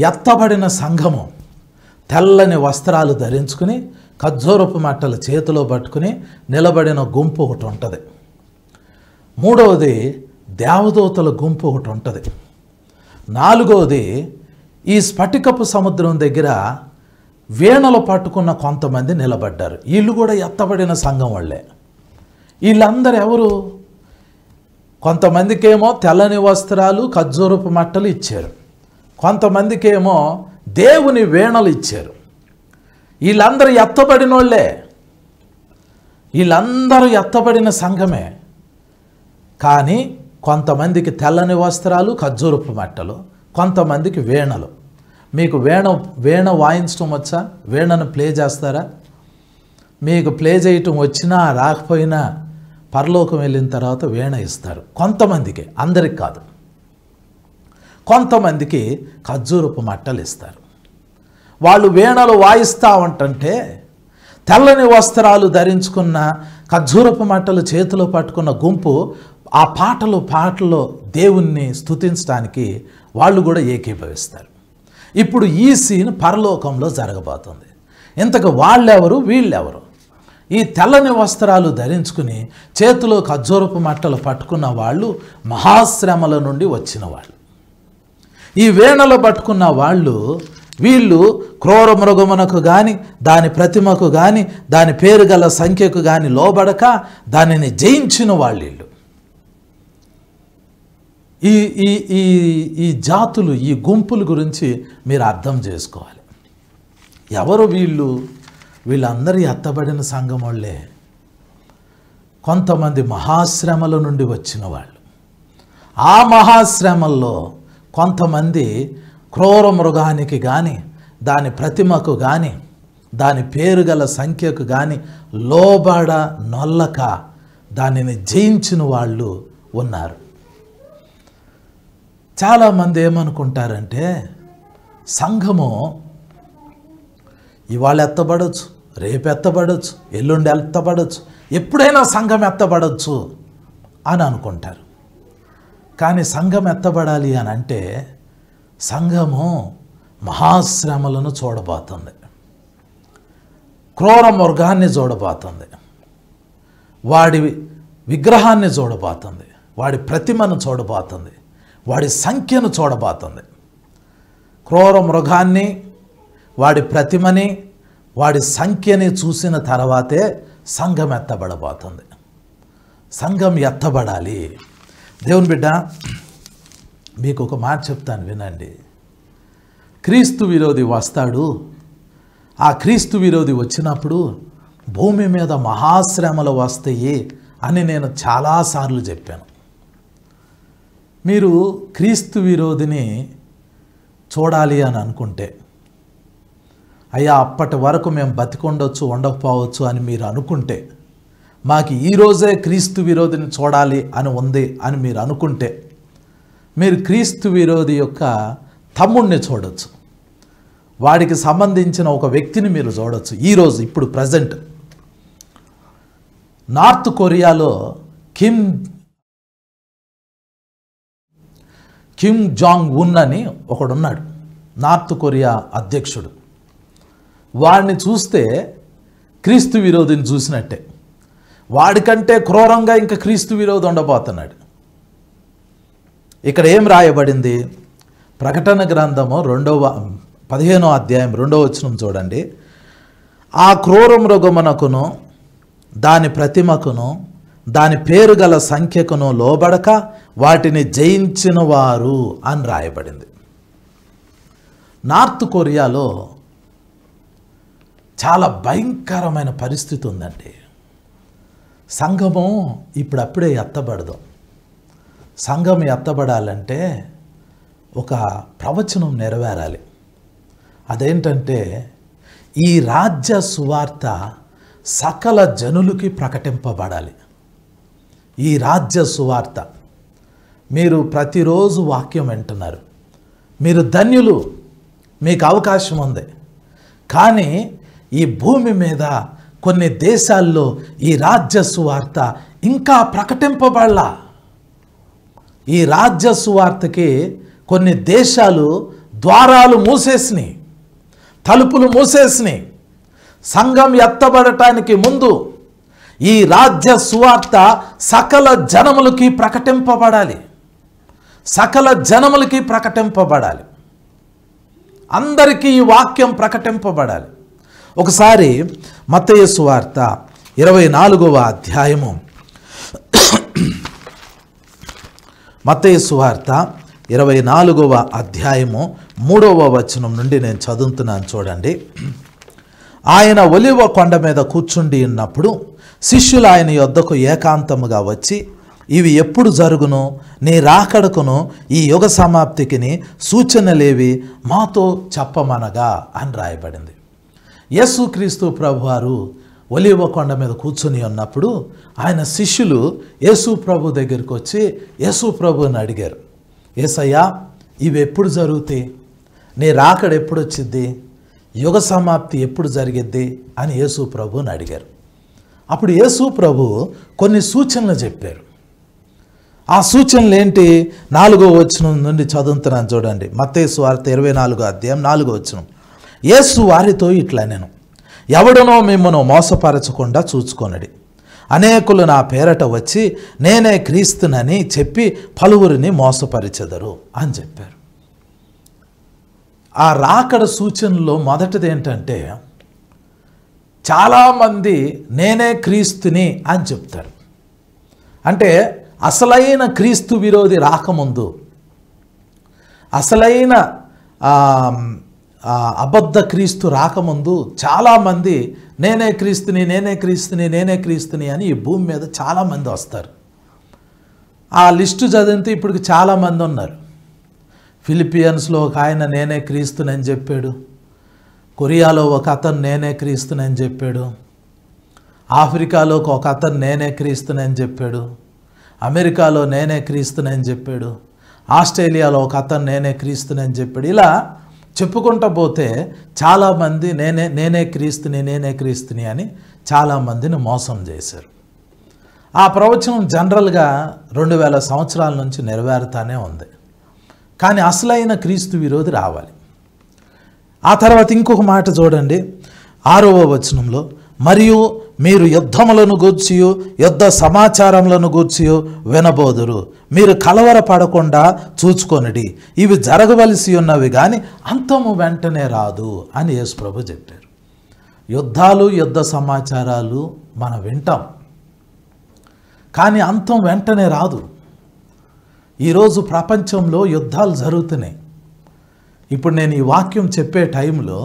ఎత్తబడిన సంఘము తెల్లని వస్త్రాలు ధరించుకుని ఖర్జూరపు మట్టలు చేతిలో పట్టుకుని నిలబడిన గుంపు ఒకటి ఉంటుంది. మూడవది దేవదూతల గుంపు ఒకటి ఉంటుంది. నాలుగవది ఈ స్ఫటికపు సముద్రం దగ్గర వీణలు పట్టుకున్న కొంతమంది నిలబడ్డారు. వీళ్ళు కూడా ఎత్తబడిన సంఘం వాళ్ళే. వీళ్ళందరూ ఎవరు? కొంతమందికేమో తెల్లని వస్త్రాలు ఖర్జూరపు మట్టలు ఇచ్చారు, కొంతమందికేమో దేవుని వీణలు ఇచ్చారు. వీళ్ళందరూ ఎత్తబడిన వాళ్ళే, వీళ్ళందరూ ఎత్తబడిన సంఘమే. కానీ కొంతమందికి తెల్లని వస్త్రాలు ఖర్జూరపు మట్టలు, కొంతమందికి వీణలు. మీకు వీణ వాయించడం వచ్చా? వీణను ప్లే చేస్తారా? మీకు ప్లే చేయటం వచ్చినా రాకపోయినా పరలోకం వెళ్ళిన తర్వాత వీణ ఇస్తారు కొంతమందికి, అందరికి కాదు. కొంతమందికి ఖర్జూరపు మట్టలు ఇస్తారు. వాళ్ళు వీణలు వాయిస్తూ ఉంటుంటే తెల్లని వస్త్రాలు ధరించుకున్న ఖర్జూరపు మట్టలు చేతిలో పట్టుకున్న గుంపు ఆ పాటలో దేవుణ్ణి స్తుతించడానికి వాళ్ళు కూడా ఏకీభవిస్తారు. ఇప్పుడు ఈ సీన్ పరలోకంలో జరగబోతుంది. ఇంతకు వాళ్ళెవరు, వీళ్ళెవరు? ఈ తెల్లని వస్త్రాలు ధరించుకుని చేతిలో ఖర్జూరపు మట్టలు పట్టుకున్న వాళ్ళు మహాశ్రమల నుండి వచ్చిన వాళ్ళు. ఈ వీణలు పట్టుకున్న వీళ్ళు క్రూర మృగమునకు కానీ దాని ప్రతిమకు కానీ దాని పేరు గల సంఖ్యకు కానీ లోబడక దానిని జయించిన వాళ్ళు. ఈ జాతులు, ఈ గుంపుల గురించి మీరు అర్థం చేసుకోవాలి. ఎవరు వీళ్ళు? వీళ్ళందరూ ఎత్తబడిన సంఘం వాళ్ళే. కొంతమంది మహాశ్రమల నుండి వచ్చిన వాళ్ళు. ఆ మహాశ్రమల్లో కొంతమంది క్రూర మృగానికి కానీ దాని ప్రతిమకు కానీ దాని పేరు గల సంఖ్యకు కానీ లోబడ నొల్లక దానిని జయించిన వాళ్ళు ఉన్నారు. చాలామంది ఏమనుకుంటారంటే సంఘము ఇవాళ ఎత్తబడవచ్చు, రేపు ఎత్తబడవచ్చు, ఎల్లుండి ఎత్తబడవచ్చు, ఎప్పుడైనా సంఘం ఎత్తబడవచ్చు అని అనుకుంటారు. కానీ సంఘం ఎత్తబడాలి అని అంటే సంఘము మహాశ్రమలను చూడబోతుంది, క్రూర మృగాన్ని చూడబోతుంది, వాడి విగ్రహాన్ని చూడబోతుంది, వాడి ప్రతిమను చూడబోతుంది, వాడి సంఖ్యను చూడబోతుంది. క్రూర మృగాన్ని, వాడి ప్రతిమని, వాడి సంఖ్యని చూసిన తర్వాతే సంఘం ఎత్తబడబోతుంది. సంఘం ఎత్తబడాలి. దేవుని బిడ్డ, మీకు ఒక మాట చెప్తాను వినండి. క్రీస్తు విరోధి వస్తాడు. ఆ క్రీస్తు విరోధి వచ్చినప్పుడు భూమి మీద మహాశ్రమలు వస్తాయి అని నేను చాలాసార్లు చెప్పాను. మీరు క్రీస్తు విరోధిని చూడాలి అని అనుకుంటే, అయ్యా అప్పటి వరకు మేము బతికొండొచ్చు ఉండకపోవచ్చు అని మీరు అనుకుంటే, మాకు ఈరోజే క్రీస్తు విరోధిని చూడాలి అని ఉంది అని మీరు అనుకుంటే, మీరు క్రీస్తు విరోధి యొక్క తమ్ముడిని చూడొచ్చు, వాడికి సంబంధించిన ఒక వ్యక్తిని మీరు చూడొచ్చు. ఈరోజు ఇప్పుడు ప్రజెంట్ నార్త్ కొరియాలో కిమ్ జాంగ్ ఉన్ అని ఒకడున్నాడు, నార్త్ కొరియా అధ్యక్షుడు. వాడిని చూస్తే క్రీస్తు విరోధిని చూసినట్టే. వాడికంటే క్రూరంగా ఇంకా క్రీస్తు విరోధి ఉండబోతున్నాడు. ఇక్కడ ఏం రాయబడింది? ప్రకటన గ్రంథము 15వ అధ్యాయం 2వ వచనం చూడండి. ఆ క్రూర మృగమునకును దాని ప్రతిమకును దాని పేరు గల సంఖ్యకును లోబడక వాటిని జయించిన వారు అని రాయబడింది. నార్త్ కొరియాలో చాలా భయంకరమైన పరిస్థితి ఉందండి. సంఘము ఇప్పుడప్పుడే ఎత్తబడదు. సంఘం ఎత్తబడాలంటే ఒక ప్రవచనం నెరవేరాలి. అదేంటంటే, ఈ రాజ్య సువార్త సకల జనులకి ప్రకటింపబడాలి. ఈ రాజ్య సువార్త, మీరు ప్రతిరోజు వాక్యం వింటున్నారు, మీరు ధన్యులు, మీకు అవకాశం ఉంది. కానీ ఈ భూమి మీద కొన్ని దేశాల్లో ఈ రాజ్య సువార్త ఇంకా ప్రకటింపబడలా. ఈ రాజ్య సువార్తకి కొన్ని దేశాలు ద్వారాలు మూసేసినాయి, తలుపులు మూసేసినాయి. సంఘం ఎత్తబడటానికి ముందు ఈ రాజ్య సువార్త సకల జనములకి ప్రకటింపబడాలి. సకల జనములకి ప్రకటింపబడాలి. అందరికీ ఈ వాక్యం ప్రకటింపబడాలి. ఒకసారి మత్తయి సువార్త 24వ అధ్యాయము, మత్తయి సువార్త 24వ అధ్యాయము 3వ వచనం నుండి నేను చదువుతున్నాను చూడండి. ఆయన ఒలివ కొండ మీద కూర్చుండి ఉన్నప్పుడు శిష్యులు ఆయన యొద్దకు ఏకాంతముగా వచ్చి, ఇవి ఎప్పుడు జరుగును, నీ రాకడకును ఈ యుగ సమాప్తికిని సూచనలేవి మాతో చెప్పమనగా అని రాయబడింది. యేసుక్రీస్తు ప్రభువారు ఒలివ కొండ మీద కూర్చుని ఉన్నప్పుడు ఆయన శిష్యులు యేసు ప్రభు దగ్గరికి వచ్చి యేసు ప్రభుని అడిగారు, యేసయ్యా ఇవి ఎప్పుడు జరుగుతాయి, నీ రాకడ ఎప్పుడు వచ్చిద్ది, యుగ సమాప్తి ఎప్పుడు జరిగిద్ది అని యేసు ప్రభుని అడిగారు. అప్పుడు యేసు ప్రభు కొన్ని సూచనలు చెప్పారు. ఆ సూచనలు ఏంటి? 4వ వచనం నుండి చదువుతున్నాను చూడండి. మత్తయి సువార్త 24వ అధ్యాయం 4వ వచనం. యేసు వారితో ఇట్లా, నేను ఎవడనో మిమ్మను మోసపరచకుండా చూచుకొనడి. అనేకులు నా పేరట వచ్చి నేనే క్రీస్తునని చెప్పి పలువురిని మోసపరిచెదరు అని చెప్పారు. ఆ రాకడ సూచనలో మొదటిది ఏంటంటే, చాలామంది నేనే క్రీస్తుని అని చెప్తారు. అంటే అసలైన క్రీస్తు విరోధి రాకముందు, అసలైన అబద్ధ క్రీస్తు రాకముందు చాలామంది నేనే క్రీస్తుని, నేనే క్రీస్తుని, నేనే క్రీస్తుని అని ఈ భూమి మీద చాలామంది వస్తారు. ఆ లిస్టు చదివితే ఇప్పుడు చాలామంది ఉన్నారు. ఫిలిపియన్స్లో ఒక ఆయన నేనే క్రీస్తునని చెప్పాడు. కొరియాలో ఒక అతను నేనే క్రీస్తునని చెప్పాడు. ఆఫ్రికాలో ఒక అతను నేనే క్రీస్తునని చెప్పాడు. అమెరికాలో నేనే క్రీస్తునని చెప్పాడు. ఆస్ట్రేలియాలో ఒక అతను నేనే క్రీస్తునని చెప్పాడు. ఇలా చెప్పుకుంటూ పోతే చాలామంది నేనే క్రీస్తుని, నేనే క్రీస్తుని అని చాలామందిని మోసం చేశారు. ఆ ప్రవచనం జనరల్గా 2000 సంవత్సరాల నుంచి నెరవేరుతానే ఉంది. కానీ అసలైన క్రీస్తు విరోధి రావాలి. ఆ తర్వాత ఇంకొక మాట చూడండి, 6వ వచనంలో, మరియు మీరు యుద్ధములను గూర్చియు యుద్ధ సమాచారములను గూర్చియు వినబోదురు, మీరు కలవరపడకుండా చూచుకొనిడి, ఇవి జరగవలసి ఉన్నవి కానీ అంతము వెంటనే రాదు అని యేసు ప్రభు చెప్పారు. యుద్ధాలు యుద్ధ సమాచారాలు మనం వింటాం, కానీ అంతం వెంటనే రాదు. ఈరోజు ప్రపంచంలో యుద్ధాలు జరుగుతున్నాయి. ఇప్పుడు నేను ఈ వాక్యం చెప్పే టైంలో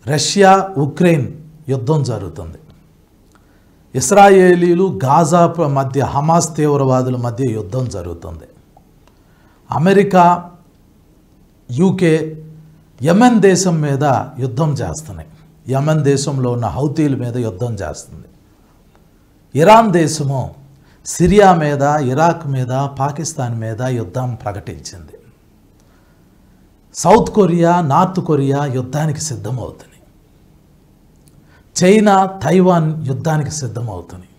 రష్యా ఉక్రెయిన్ యుద్ధం జరుగుతుంది. ఇస్రాయేలీలు గాజా మధ్య హమాస్ తీవ్రవాదుల మధ్య యుద్ధం జరుగుతుంది. అమెరికా, యూకే యెమెన్ దేశం మీద యుద్ధం చేస్తున్నాయి. యెమెన్ దేశంలో ఉన్న హౌతీల మీద యుద్ధం చేస్తుంది. ఇరాన్ దేశము సిరియా మీద, ఇరాక్ మీద, పాకిస్తాన్ మీద యుద్ధం ప్రకటించింది. సౌత్ కొరియా, నార్త్ కొరియా యుద్ధానికి సిద్ధమవుతున్నాయి. చైనా, తైవాన్ యుద్ధానికి సిద్ధమవుతున్నాయి.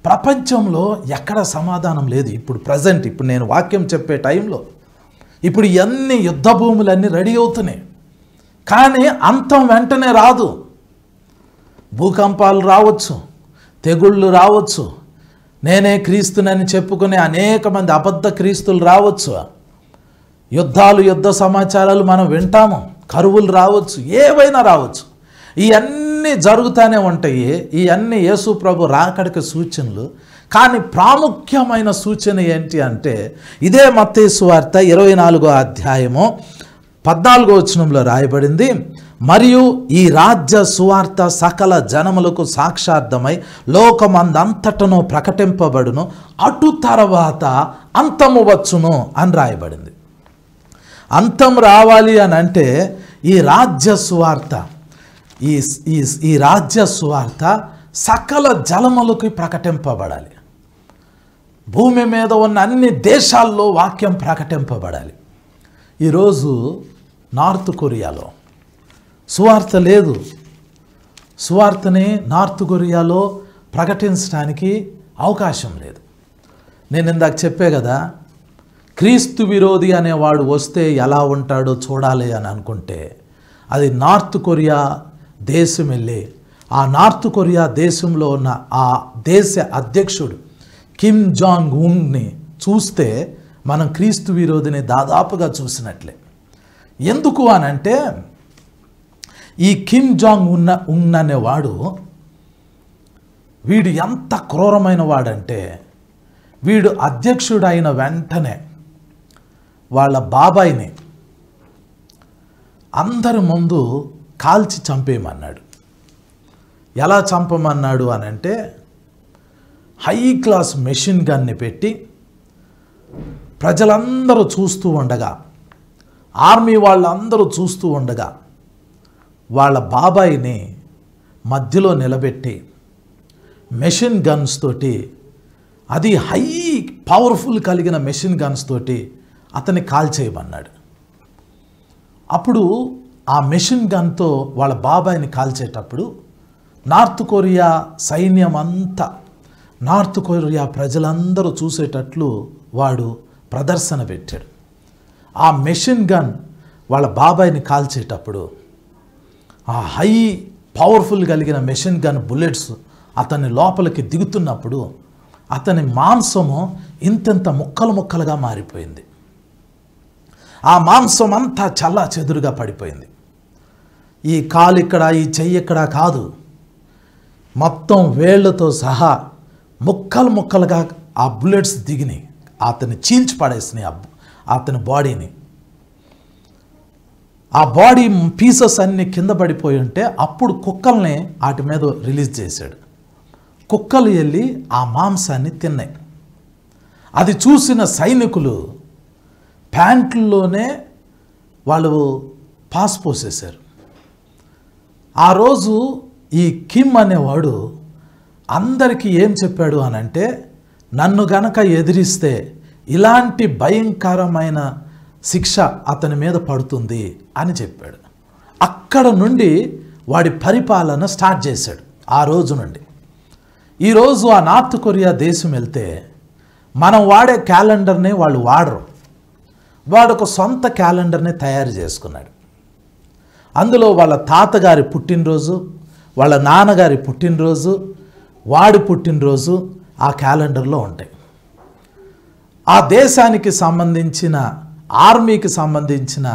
ప్రపంచంలో ఎక్కడ సమాధానం లేదు. ఇప్పుడు ప్రజెంట్, ఇప్పుడు నేను వాక్యం చెప్పే టైంలో ఇప్పుడు ఎన్ని యుద్ధ భూములన్నీ రెడీ అవుతున్నాయి, కానీ అంతం వెంటనే రాదు. భూకంపాలు రావచ్చు, తెగుళ్ళు రావచ్చు, నేనే క్రీస్తునని చెప్పుకునే అనేక మంది అబద్ధ క్రీస్తులు రావచ్చు, యుద్ధాలు యుద్ధ సమాచారాలు మనం వింటాము, కరువులు రావచ్చు, ఏవైనా రావచ్చు. ఇవన్నీ జరుగుతూనే ఉంటాయి. ఇవన్నీ యేసు ప్రభు రాకడికి సూచనలు. కానీ ప్రాముఖ్యమైన సూచన ఏంటి అంటే ఇదే మత్తయి సువార్త 24వ అధ్యాయము 14వ వచనంలో రాయబడింది, మరియు ఈ రాజ్య సువార్త సకల జనములకు సాక్షార్థమై లోకమందంతటను ప్రకటింపబడును, అటు తర్వాత అంతము వచ్చును అని రాయబడింది. అంతం రావాలి అని అంటే ఈ రాజ్య సువార్త, ఈ రాజ్య సువార్త సకల జనములకు ప్రకటింపబడాలి. భూమి మీద ఉన్న అన్ని దేశాల్లో వాక్యం ప్రకటింపబడాలి. ఈరోజు నార్త్ కొరియాలో సువార్త లేదు. సువార్తని నార్త్ కొరియాలో ప్రకటించడానికి అవకాశం లేదు. నేను ఇందాక చెప్పే కదా, క్రీస్తు విరోధి అనేవాడు వస్తే ఎలా ఉంటాడో చూడాలి అని అనుకుంటే అది నార్త్ కొరియా దేశం వెళ్ళి, ఆ నార్త్ కొరియా దేశంలో ఉన్న ఆ దేశ అధ్యక్షుడు కిమ్ జాంగ్ ఉన్ని చూస్తే మనం క్రీస్తు విరోధిని దాదాపుగా చూసినట్లే. ఎందుకు అనంటే ఈ కిమ్ జాంగ్ ఉన్ అనేవాడు, వీడు ఎంత క్రూరమైన వాడంటే, వీడు అధ్యక్షుడు అయిన వెంటనే వాళ్ళ బాబాయిని అందరి ముందు కాల్చి చంపేయమన్నాడు. ఎలా చంపమన్నాడు అనంటే హై క్లాస్ మెషిన్ గన్ని పెట్టి ప్రజలందరూ చూస్తూ ఉండగా, ఆర్మీ వాళ్ళందరూ చూస్తూ ఉండగా వాళ్ళ బాబాయిని మధ్యలో నిలబెట్టి మెషిన్ గన్స్ తోటి, అది హై పవర్ఫుల్ కలిగిన మెషిన్ గన్స్ తోటి అతన్ని కాల్చేయమన్నాడు. అప్పుడు ఆ మెషిన్ గన్తో వాళ్ళ బాబాయిని కాల్చేటప్పుడు నార్త్ కొరియా సైన్యం అంతా, నార్త్ కొరియా ప్రజలందరూ చూసేటట్లు వాడు ప్రదర్శన పెట్టాడు. ఆ మెషిన్ గన్ వాళ్ళ బాబాయిని కాల్చేటప్పుడు ఆ హై పవర్ఫుల్ కలిగిన మెషిన్ గన్ బుల్లెట్స్ అతని లోపలికి దిగుతున్నప్పుడు అతని మాంసము ఇంతెంత ముక్కలు ముక్కలుగా మారిపోయింది. ఆ మాంసం అంతా చల్లా చెదురుగా పడిపోయింది. ఈ కాలు ఇక్కడ, ఈ చెయ్యి ఇక్కడ కాదు, మొత్తం వేళ్లతో సహా ముక్కలు ముక్కలుగా ఆ బుల్లెట్స్ దిగినాయి. అతన్ని చీల్చి పడేసినాయి అతని బాడీని. ఆ బాడీ పీసెస్ అన్నీ కింద పడిపోయి ఉంటే అప్పుడు కుక్కల్ని వాటి మీద రిలీజ్ చేశాడు. కుక్కలు వెళ్ళి ఆ మాంసాన్ని తిన్నాయి. అది చూసిన సైనికులు ప్యాంట్లలోనే వాళ్ళు పాస్ పోసేశారు. ఆ రోజు ఈ కిమ్ అనేవాడు అందరికీ ఏం చెప్పాడు అనంటే, నన్ను గనక ఎదిరిస్తే ఇలాంటి భయంకరమైన శిక్ష అతని మీద పడుతుంది అని చెప్పాడు. అక్కడ నుండి వాడి పరిపాలన స్టార్ట్ చేశాడు. ఆ రోజు నుండి ఈరోజు ఆ నార్త్ కొరియా దేశం వెళ్తే మనం వాడే క్యాలెండర్ని వాళ్ళు వాడరు. వాడు ఒక సొంత క్యాలెండర్ని తయారు చేసుకున్నాడు. అందులో వాళ్ళ తాతగారి పుట్టినరోజు, వాళ్ళ నాన్నగారి పుట్టినరోజు, వాడి పుట్టినరోజు ఆ క్యాలెండర్లో ఉంటాయి. ఆ దేశానికి సంబంధించిన, ఆర్మీకి సంబంధించిన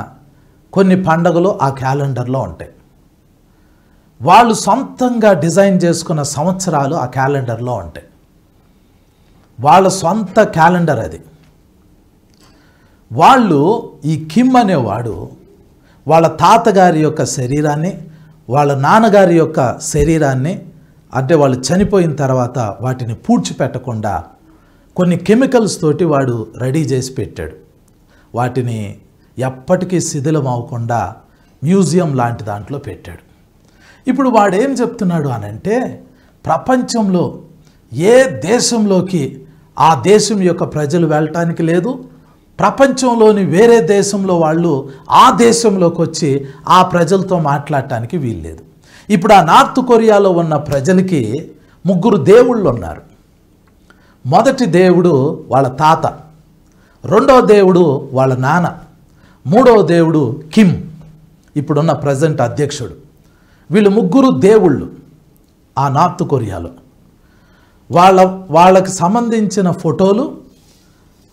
కొన్ని పండుగలు ఆ క్యాలెండర్లో ఉంటాయి. వాళ్ళు సొంతంగా డిజైన్ చేసుకున్న సంవత్సరాలు ఆ క్యాలెండర్లో ఉంటాయి. వాళ్ళ సొంత క్యాలెండర్ అది. వాళ్ళు, ఈ కిమ్ అనేవాడు వాళ్ళ తాతగారి యొక్క శరీరాన్ని, వాళ్ళ నాన్నగారి యొక్క శరీరాన్ని, అంటే వాళ్ళు చనిపోయిన తర్వాత వాటిని పూడ్చిపెట్టకుండా కొన్ని కెమికల్స్ తోటి వాడు రెడీ చేసి పెట్టాడు. వాటిని ఎప్పటికీ శిథిలం అవ్వకుండా మ్యూజియం లాంటి దాంట్లో పెట్టాడు. ఇప్పుడు వాడు ఏం చెప్తున్నాడు అనంటే, ప్రపంచంలో ఏ దేశంలోకి ఆ దేశం యొక్క ప్రజలు వెళ్ళటానికి లేదు, ప్రపంచంలోని వేరే దేశంలో వాళ్ళు ఆ దేశంలోకి వచ్చి ఆ ప్రజలతో మాట్లాడటానికి వీల్లేదు. ఇప్పుడు ఆ నార్త్ కొరియాలో ఉన్న ప్రజలకి 3 దేవుళ్ళు ఉన్నారు. మొదటి దేవుడు వాళ్ళ తాత, రెండవ దేవుడు వాళ్ళ నాన్న, మూడవ దేవుడు కిమ్, ఇప్పుడున్న ప్రజెంట్ అధ్యక్షుడు. వీళ్ళు 3 దేవుళ్ళు ఆ నార్త్ కొరియాలో. వాళ్ళకి సంబంధించిన ఫోటోలు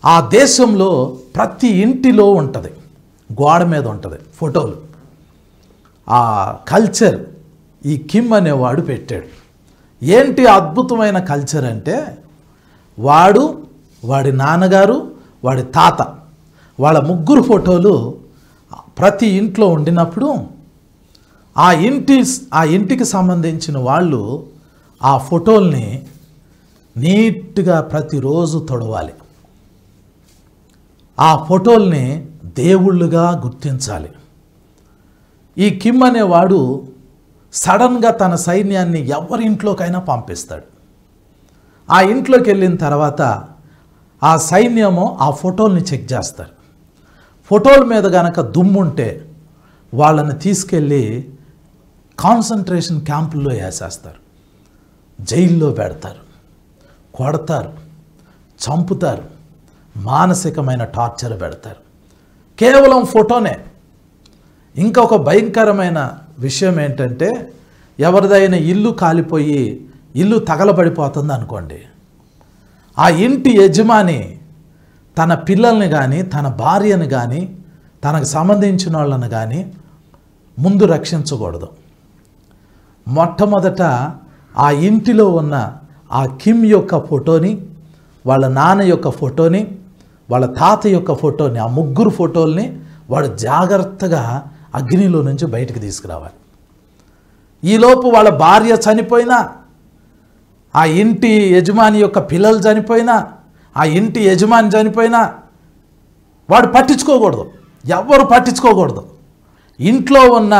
ఆ దేశంలో ప్రతి ఇంటిలో ఉంటుంది, గోడ మీద ఉంటుంది ఫోటోలు. ఆ కల్చర్ ఈ కిమ్ అనేవాడు పెట్టాడు. ఏంటి అద్భుతమైన కల్చర్ అంటే, వాడి నాన్నగారు, వాడి తాత, వాళ్ళ 3 ఫోటోలు ప్రతి ఇంట్లో ఉండినప్పుడు ఆ ఇంటికి సంబంధించిన వాళ్ళు ఆ ఫోటోల్ని నీట్గా ప్రతిరోజు తొడవాలి. ఆ ఫోటోల్ని దేవుళ్ళుగా గుర్తించాలి. ఈ కిమ్ అనేవాడు సడన్గా తన సైన్యాన్ని ఎవరి ఇంట్లోకైనా పంపిస్తాడు. ఆ ఇంట్లోకి వెళ్ళిన తర్వాత ఆ సైన్యము ఆ ఫోటోల్ని చెక్ చేస్తారు. ఫోటోల మీద కనుక దుమ్ముంటే వాళ్ళని తీసుకెళ్ళి కాన్సన్ట్రేషన్ క్యాంపుల్లో వేసేస్తారు, జైల్లో పెడతారు, కొడతారు, చంపుతారు, మానసికమైన టార్చర్ పెడతారు. కేవలం ఫోటోనే. ఇంకొక భయంకరమైన విషయం ఏంటంటే, ఎవరిదైనా ఇల్లు కాలిపోయి ఇల్లు తగలబడిపోతుంది అనుకోండి, ఆ ఇంటి యజమాని తన పిల్లల్ని కానీ, తన భార్యను కానీ, తనకు సంబంధించిన వాళ్ళని కానీ ముందు రక్షించకూడదు. మొట్టమొదట ఆ ఇంటిలో ఉన్న ఆ కిమ్ యొక్క ఫోటోని, వాళ్ళ నాన్న యొక్క ఫోటోని, వాళ్ళ తాత యొక్క ఫోటోని, ఆ 3 ఫోటోల్ని వాడు జాగ్రత్తగా అగ్నిలో నుంచి బయటికి తీసుకురావాలి. ఈలోపు వాళ్ళ భార్య చనిపోయినా, ఆ ఇంటి యజమాని యొక్క పిల్లలు చనిపోయినా, ఆ ఇంటి యజమాని చనిపోయినా వాడు పట్టించుకోకూడదు, ఎవ్వరు పట్టించుకోకూడదు. ఇంట్లో ఉన్న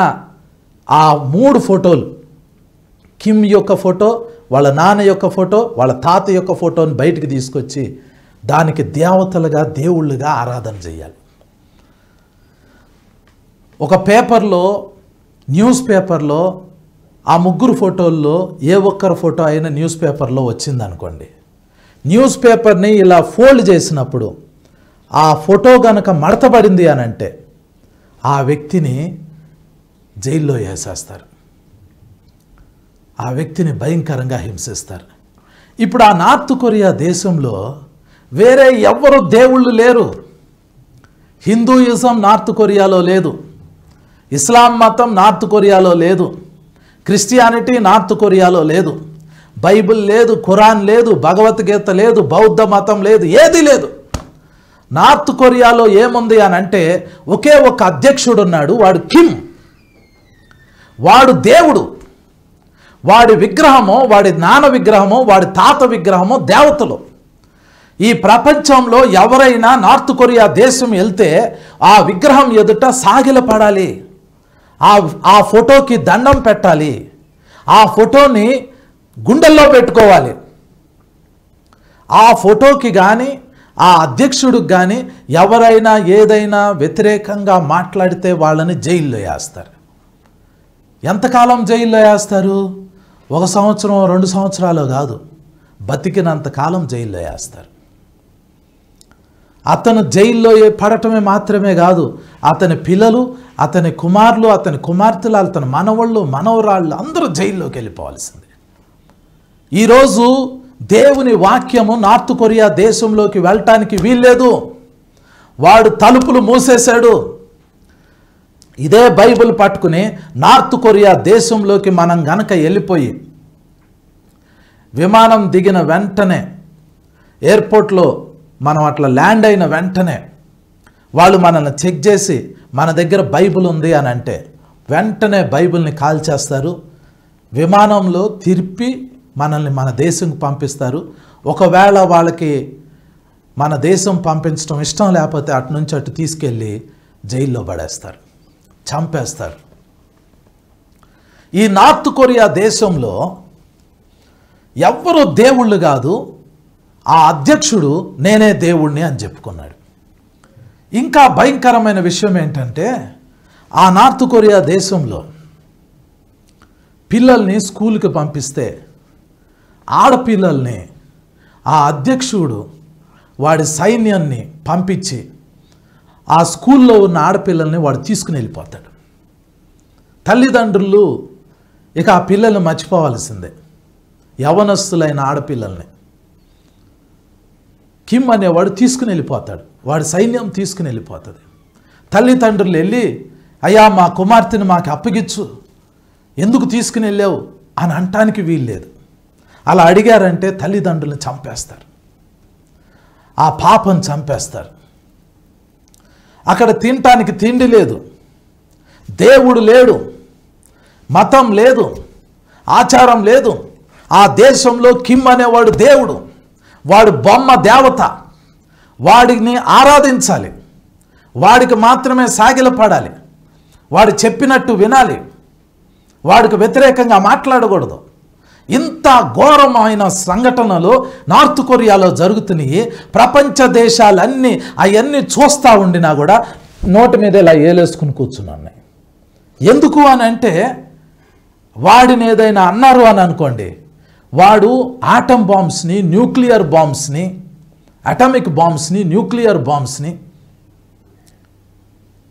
ఆ 3 ఫోటోలు, కిమ్ యొక్క ఫోటో, వాళ్ళ నాన్న యొక్క ఫోటో, వాళ్ళ తాత యొక్క ఫోటోని బయటికి తీసుకొచ్చి దానికి దేవతలుగా, దేవుళ్ళుగా ఆరాధన చేయాలి. ఒక పేపర్లో, న్యూస్ పేపర్లో ఆ 3 ఫోటోల్లో ఏ ఒక్కరి ఫోటో అయినా న్యూస్ పేపర్లో వచ్చిందనుకోండి, న్యూస్ పేపర్ని ఇలా ఫోల్డ్ చేసినప్పుడు ఆ ఫోటో కనుక మడతపడింది అని అంటే ఆ వ్యక్తిని జైల్లో వేసేస్తారు, ఆ వ్యక్తిని భయంకరంగా హింసిస్తారు. ఇప్పుడు ఆ నార్త్ కొరియా దేశంలో వేరే ఎవ్వరు దేవుళ్ళు లేరు. హిందూయిజం నార్త్ కొరియాలో లేదు, ఇస్లాం మతం నార్త్ కొరియాలో లేదు, క్రిస్టియానిటీ నార్త్ కొరియాలో లేదు, బైబిల్ లేదు, ఖురాన్ లేదు, భగవద్గీత లేదు, బౌద్ధ మతం లేదు, ఏది లేదు. నార్త్ కొరియాలో ఏముంది అని అంటే ఒకే ఒక అధ్యక్షుడు ఉన్నాడు, వాడు కిమ్. వాడు దేవుడు. వాడి విగ్రహమో, వాడి నాన్న విగ్రహమో, వాడి తాత విగ్రహమో దేవతలు. ఈ ప్రపంచంలో ఎవరైనా నార్త్ కొరియా దేశం వెళ్తే ఆ విగ్రహం ఎదుట సాగిలపడాలి, ఆ ఫోటోకి దండం పెట్టాలి, ఆ ఫోటోని గుండెల్లో పెట్టుకోవాలి. ఆ ఫోటోకి కానీ, ఆ అధ్యక్షుడికి కానీ ఎవరైనా ఏదైనా వ్యతిరేకంగా మాట్లాడితే వాళ్ళని జైల్లో వేస్తారు. ఎంతకాలం జైల్లో వేస్తారు? 1 సంవత్సరం 2 సంవత్సరాలు కాదు, బతికినంత కాలం జైల్లో వేస్తారు. అతను జైల్లో పడటమే మాత్రమే కాదు, అతని పిల్లలు, అతని కుమారులు, అతని కుమార్తెలు, అతని మనవళ్ళు, మనవరాళ్ళు అందరూ జైల్లోకి వెళ్ళిపోవాల్సిందే. ఈరోజు దేవుని వాక్యము నార్త్ కొరియా దేశంలోకి వెళ్ళటానికి వీల్లేదు. వాడు తలుపులు మూసేశాడు. ఇదే బైబిల్ పట్టుకుని నార్త్ కొరియా దేశంలోకి మనం గనక వెళ్ళిపోయి విమానం దిగిన వెంటనే, ఎయిర్పోర్ట్లో మనం అట్లా ల్యాండ్ అయిన వెంటనే వాళ్ళు మనల్ని చెక్ చేసి మన దగ్గర బైబిల్ ఉంది అని అంటే వెంటనే బైబిల్ని కాల్చేస్తారు. విమానంలో తిరిపి మనల్ని మన దేశంకి పంపిస్తారు. ఒకవేళ వాళ్ళకి మన దేశం పంపించడం ఇష్టం లేకపోతే అటు నుంచి అటు తీసుకెళ్ళి జైల్లో పడేస్తారు, చంపేస్తారు. ఈ నార్త్ కొరియా దేశంలో ఎవ్వరూ దేవుళ్ళు కాదు. ఆ అధ్యక్షుడు నేనే దేవుణ్ణి అని చెప్పుకున్నాడు. ఇంకా భయంకరమైన విషయం ఏంటంటే ఆ నార్త్ కొరియా దేశంలో పిల్లల్ని స్కూల్కి పంపిస్తే ఆడపిల్లల్ని ఆ అధ్యక్షుడు వాడి సైన్యాన్ని పంపించి ఆ స్కూల్లో ఉన్న ఆడపిల్లల్ని వాడు తీసుకుని వెళ్ళిపోతాడు. తల్లిదండ్రులు ఇక ఆ పిల్లల్ని మర్చిపోవాల్సిందే. యవనస్తులైన ఆడపిల్లల్ని కిమ్ అనేవాడు తీసుకుని వెళ్ళిపోతాడు. వాడి సైన్యం తీసుకుని వెళ్ళిపోతుంది. తల్లిదండ్రులు వెళ్ళి అయ్యా మా కుమార్తెను మాకు అప్పగించు, ఎందుకు తీసుకుని వెళ్ళావు అని అనటానికి వీల్లేదు. అలా అడిగారంటే తల్లిదండ్రులను చంపేస్తారు, ఆ పాపను చంపేస్తారు. అక్కడ తినటానికి తిండి లేదు, దేవుడు లేడు, మతం లేదు, ఆచారం లేదు. ఆ దేశంలో కిమ్ అనేవాడు దేవుడు, వాడు బొమ్మ దేవత. వాడిని ఆరాధించాలి, వాడికి మాత్రమే సాగిలపడాలి, వాడు చెప్పినట్టు వినాలి, వాడికి వ్యతిరేకంగా మాట్లాడకూడదు. ఇంత ఘోరమైన సంఘటనలు నార్త్ కొరియాలో జరుగుతున్నాయి. ప్రపంచ దేశాలన్నీ అవన్నీ చూస్తూ ఉండినా కూడా నోటి మీద ఇలా ఏలేసుకుని కూర్చున్నాయి. ఎందుకు అని అంటే వాడిని ఏదైనా అన్నారు అని అనుకోండి, వాడు ఆటమ్ బాంబ్స్ని, న్యూక్లియర్ బాంబ్స్ని, అటామిక్ బాంబ్స్ని, న్యూక్లియర్ బాంబ్స్ని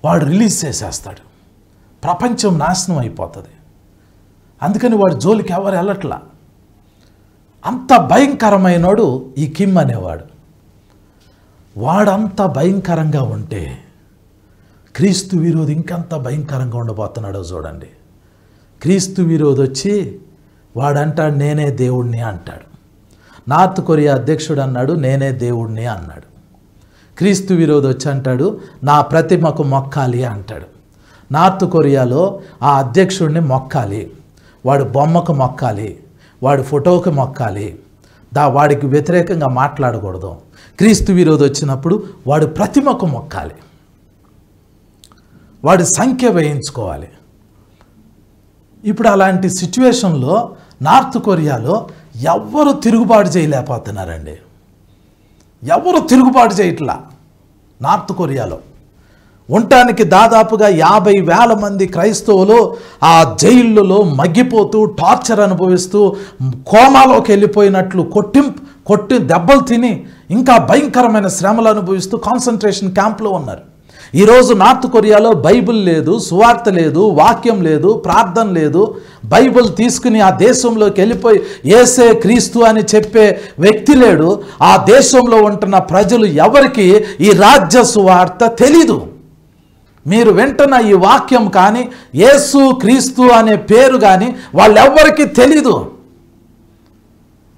వాడు రిలీజ్ చేసేస్తాడు. ప్రపంచం నాశనం అయిపోతుంది. అందుకని వాడు జోలికి ఎవరు వెళ్ళట్లా. అంత భయంకరమైనోడు ఈ కిమ్ అనేవాడు. వాడంత భయంకరంగా ఉంటే క్రీస్తు విరోధి ఇంకంత భయంకరంగా ఉండబోతున్నాడో చూడండి. క్రీస్తు విరోధి వచ్చి వాడంటాడు నేనే దేవుణ్ణి అంటాడు. నార్త్ కొరియా అధ్యక్షుడు అన్నాడు నేనే దేవుణ్ణి అన్నాడు. క్రీస్తు విరోధి వచ్చి అంటాడు నా ప్రతిమకు మొక్కాలి అంటాడు. నార్త్ కొరియాలో ఆ అధ్యక్షుడిని మొక్కాలి, వాడు బొమ్మకు మొక్కాలి, వాడి ఫోటోకి మొక్కాలి, వాడికి వ్యతిరేకంగా మాట్లాడకూడదు. క్రీస్తు విరోధి వచ్చినప్పుడు వాడు ప్రతిమకు మొక్కాలి, వాడి సంఖ్య వేయించుకోవాలి. ఇప్పుడు అలాంటి సిచ్యువేషన్లో నార్త్ కొరియాలో ఎవ్వరు తిరుగుబాటు చేయలేకపోతున్నారండి. ఎవరు తిరుగుబాటు చేయట్లా. నార్త్ కొరియాలో ఉండటానికి దాదాపుగా 50,000 మంది క్రైస్తవులు ఆ జైళ్ళలో మగ్గిపోతూ టార్చర్ అనుభవిస్తూ కోమాలోకి వెళ్ళిపోయినట్లు కొట్టి దెబ్బలు తిని ఇంకా భయంకరమైన శ్రమలు అనుభవిస్తూ కాన్సన్ట్రేషన్ క్యాంప్లో ఉన్నారు. ఈరోజు నార్త్ కొరియాలో బైబిల్ లేదు, సువార్త లేదు, వాక్యం లేదు, ప్రార్థన లేదు. బైబిల్ తీసుకుని ఆ దేశంలోకి వెళ్ళిపోయి యేసే క్రీస్తు అని చెప్పే వ్యక్తి లేడు. ఆ దేశంలో ఉంటున్న ప్రజలు ఎవరికి ఈ రాజ్య సువార్త తెలీదు. మీరు వింటున్న ఈ వాక్యం కానీ యేసు క్రీస్తు అనే పేరు కానీ వాళ్ళెవ్వరికీ తెలీదు.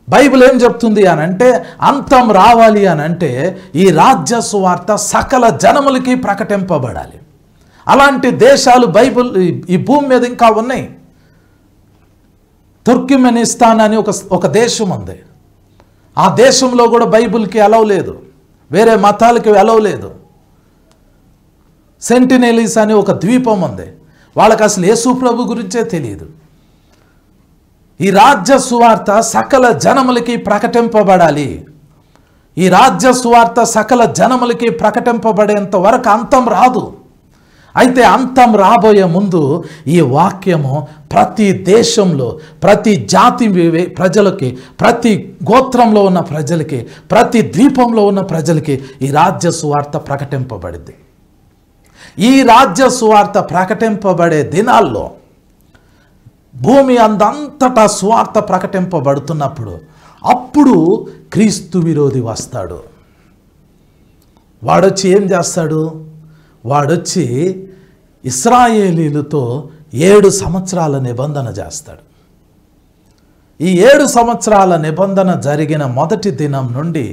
బైబిల్ ఏం చెప్తుంది అని అంటే అంతం రావాలి అని అంటే ఈ రాజ్య సువార్త సకల జనములకి ప్రకటింపబడాలి. అలాంటి దేశాలు బైబిల్ ఈ భూమి మీద ఇంకా ఉన్నాయి. తుర్క్మెనిస్తాన్ అని ఒక దేశం ఉంది. ఆ దేశంలో కూడా బైబిల్కి అలౌ లేదు, వేరే మతాలకి అలౌ లేదు. సెంటినెలీస్ అని ఒక ద్వీపం ఉంది, వాళ్ళకి అసలు యేసు ప్రభు గురించే తెలియదు. ఈ రాజ్య సువార్త సకల జనములకి ప్రకటింపబడాలి. ఈ రాజ్య సువార్త సకల జనములకి ప్రకటింపబడేంత వరకు అంతం రాదు. అయితే అంతం రాబోయే ముందు ఈ వాక్యము ప్రతి దేశంలో, ప్రతి జాతి ప్రజలకి, ప్రతి గోత్రంలో ఉన్న ప్రజలకి, ప్రతి ద్వీపంలో ఉన్న ప్రజలకి ఈ రాజ్య సువార్త ప్రకటింపబడింది. ఈ రాజ్య సువార్త ప్రకటింపబడే దినాల్లో భూమి అందంతటా సువార్త ప్రకటింపబడుతున్నప్పుడు అప్పుడు క్రీస్తు విరోధి వస్తాడు. వాడొచ్చి ఏం చేస్తాడు? వాడొచ్చి ఇశ్రాయేలీలతో 7 సంవత్సరాల నిబంధన చేస్తాడు. ఈ 7 సంవత్సరాల నిబంధన జరిగిన మొదటి దినం నుండి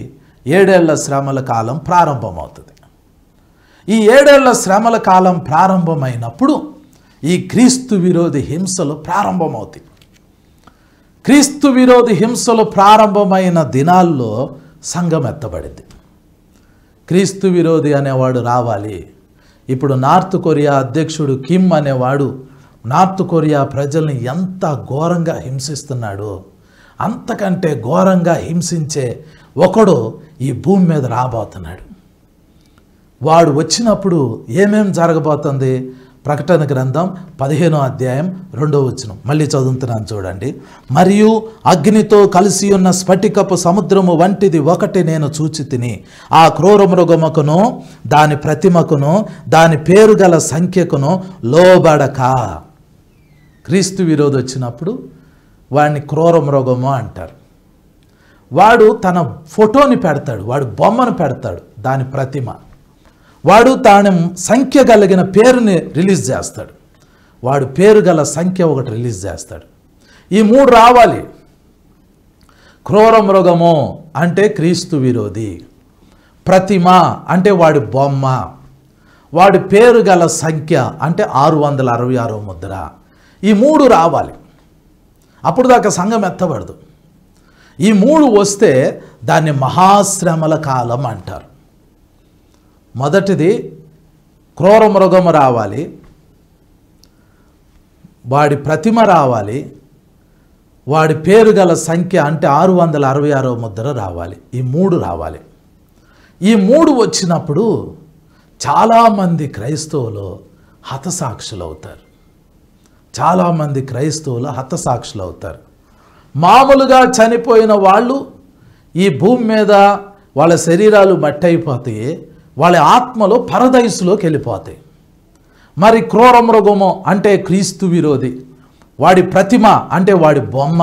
7 ఏళ్ల శ్రమల కాలం ప్రారంభమవుతుంది. ఈ 7 ఏళ్ల శ్రమల కాలం ప్రారంభమైనప్పుడు ఈ క్రీస్తు విరోధి హింసలు ప్రారంభమవుతాయి. క్రీస్తు విరోధి హింసలు ప్రారంభమైన దినాల్లో సంఘం ఎత్తబడింది. క్రీస్తు విరోధి అనేవాడు రావాలి. ఇప్పుడు నార్త్ కొరియా అధ్యక్షుడు కిమ్ అనేవాడు నార్త్ కొరియా ప్రజల్ని ఎంత ఘోరంగా హింసిస్తున్నాడు, అంతకంటే ఘోరంగా హింసించే ఒకడు ఈ భూమి మీద రాబోతున్నాడు. వాడు వచ్చినప్పుడు ఏమేం జరగబోతుంది? ప్రకటన గ్రంథం 15వ అధ్యాయం 2వ వచనం మళ్ళీ చదువుతున్నాను చూడండి. మరియు అగ్నితో కలిసి ఉన్న స్ఫటికపు సముద్రము వంటిది ఒకటి నేను చూచి తిని, ఆ క్రూర మృగముకును దాని ప్రతిమకును దాని పేరు గల సంఖ్యకును లోబడక. క్రీస్తు విరోధి వచ్చినప్పుడు వాడిని క్రూర మృగము అంటారు. వాడు తన ఫోటోని పెడతాడు, వాడు బొమ్మను పెడతాడు, దాని ప్రతిమ. వాడు తాను సంఖ్య కలిగిన పేరుని రిలీజ్ చేస్తాడు. వాడు పేరు గల సంఖ్య ఒకటి రిలీజ్ చేస్తాడు. ఈ 3 రావాలి. క్రూర మృగము అంటే క్రీస్తు విరోధి, ప్రతిమ అంటే వాడి బొమ్మ, వాడి పేరు గల సంఖ్య అంటే 666వ ముద్ర. ఈ 3 రావాలి. అప్పుడు దాకా సంఘం ఎత్తబడదు. ఈ 3 వస్తే దాన్ని మహాశ్రమల కాలం అంటారు. మొదటిది క్రూర మృగము రావాలి, వాడి ప్రతిమ రావాలి, వాడి పేరు గల సంఖ్య అంటే 666వ ముద్ర రావాలి. ఈ 3 రావాలి. ఈ 3 వచ్చినప్పుడు చాలామంది క్రైస్తవులు హతసాక్షులు అవుతారు. చాలామంది క్రైస్తవులు హతసాక్షులు అవుతారు. మామూలుగా చనిపోయిన వాళ్ళు ఈ భూమి మీద వాళ్ళ శరీరాలు మట్టి అయిపోతాయి, వాళ్ళ ఆత్మలో పరదైసులోకి వెళ్ళిపోతాయి. మరి క్రూర మృగము అంటే క్రీస్తు విరోధి, వాడి ప్రతిమ అంటే వాడి బొమ్మ,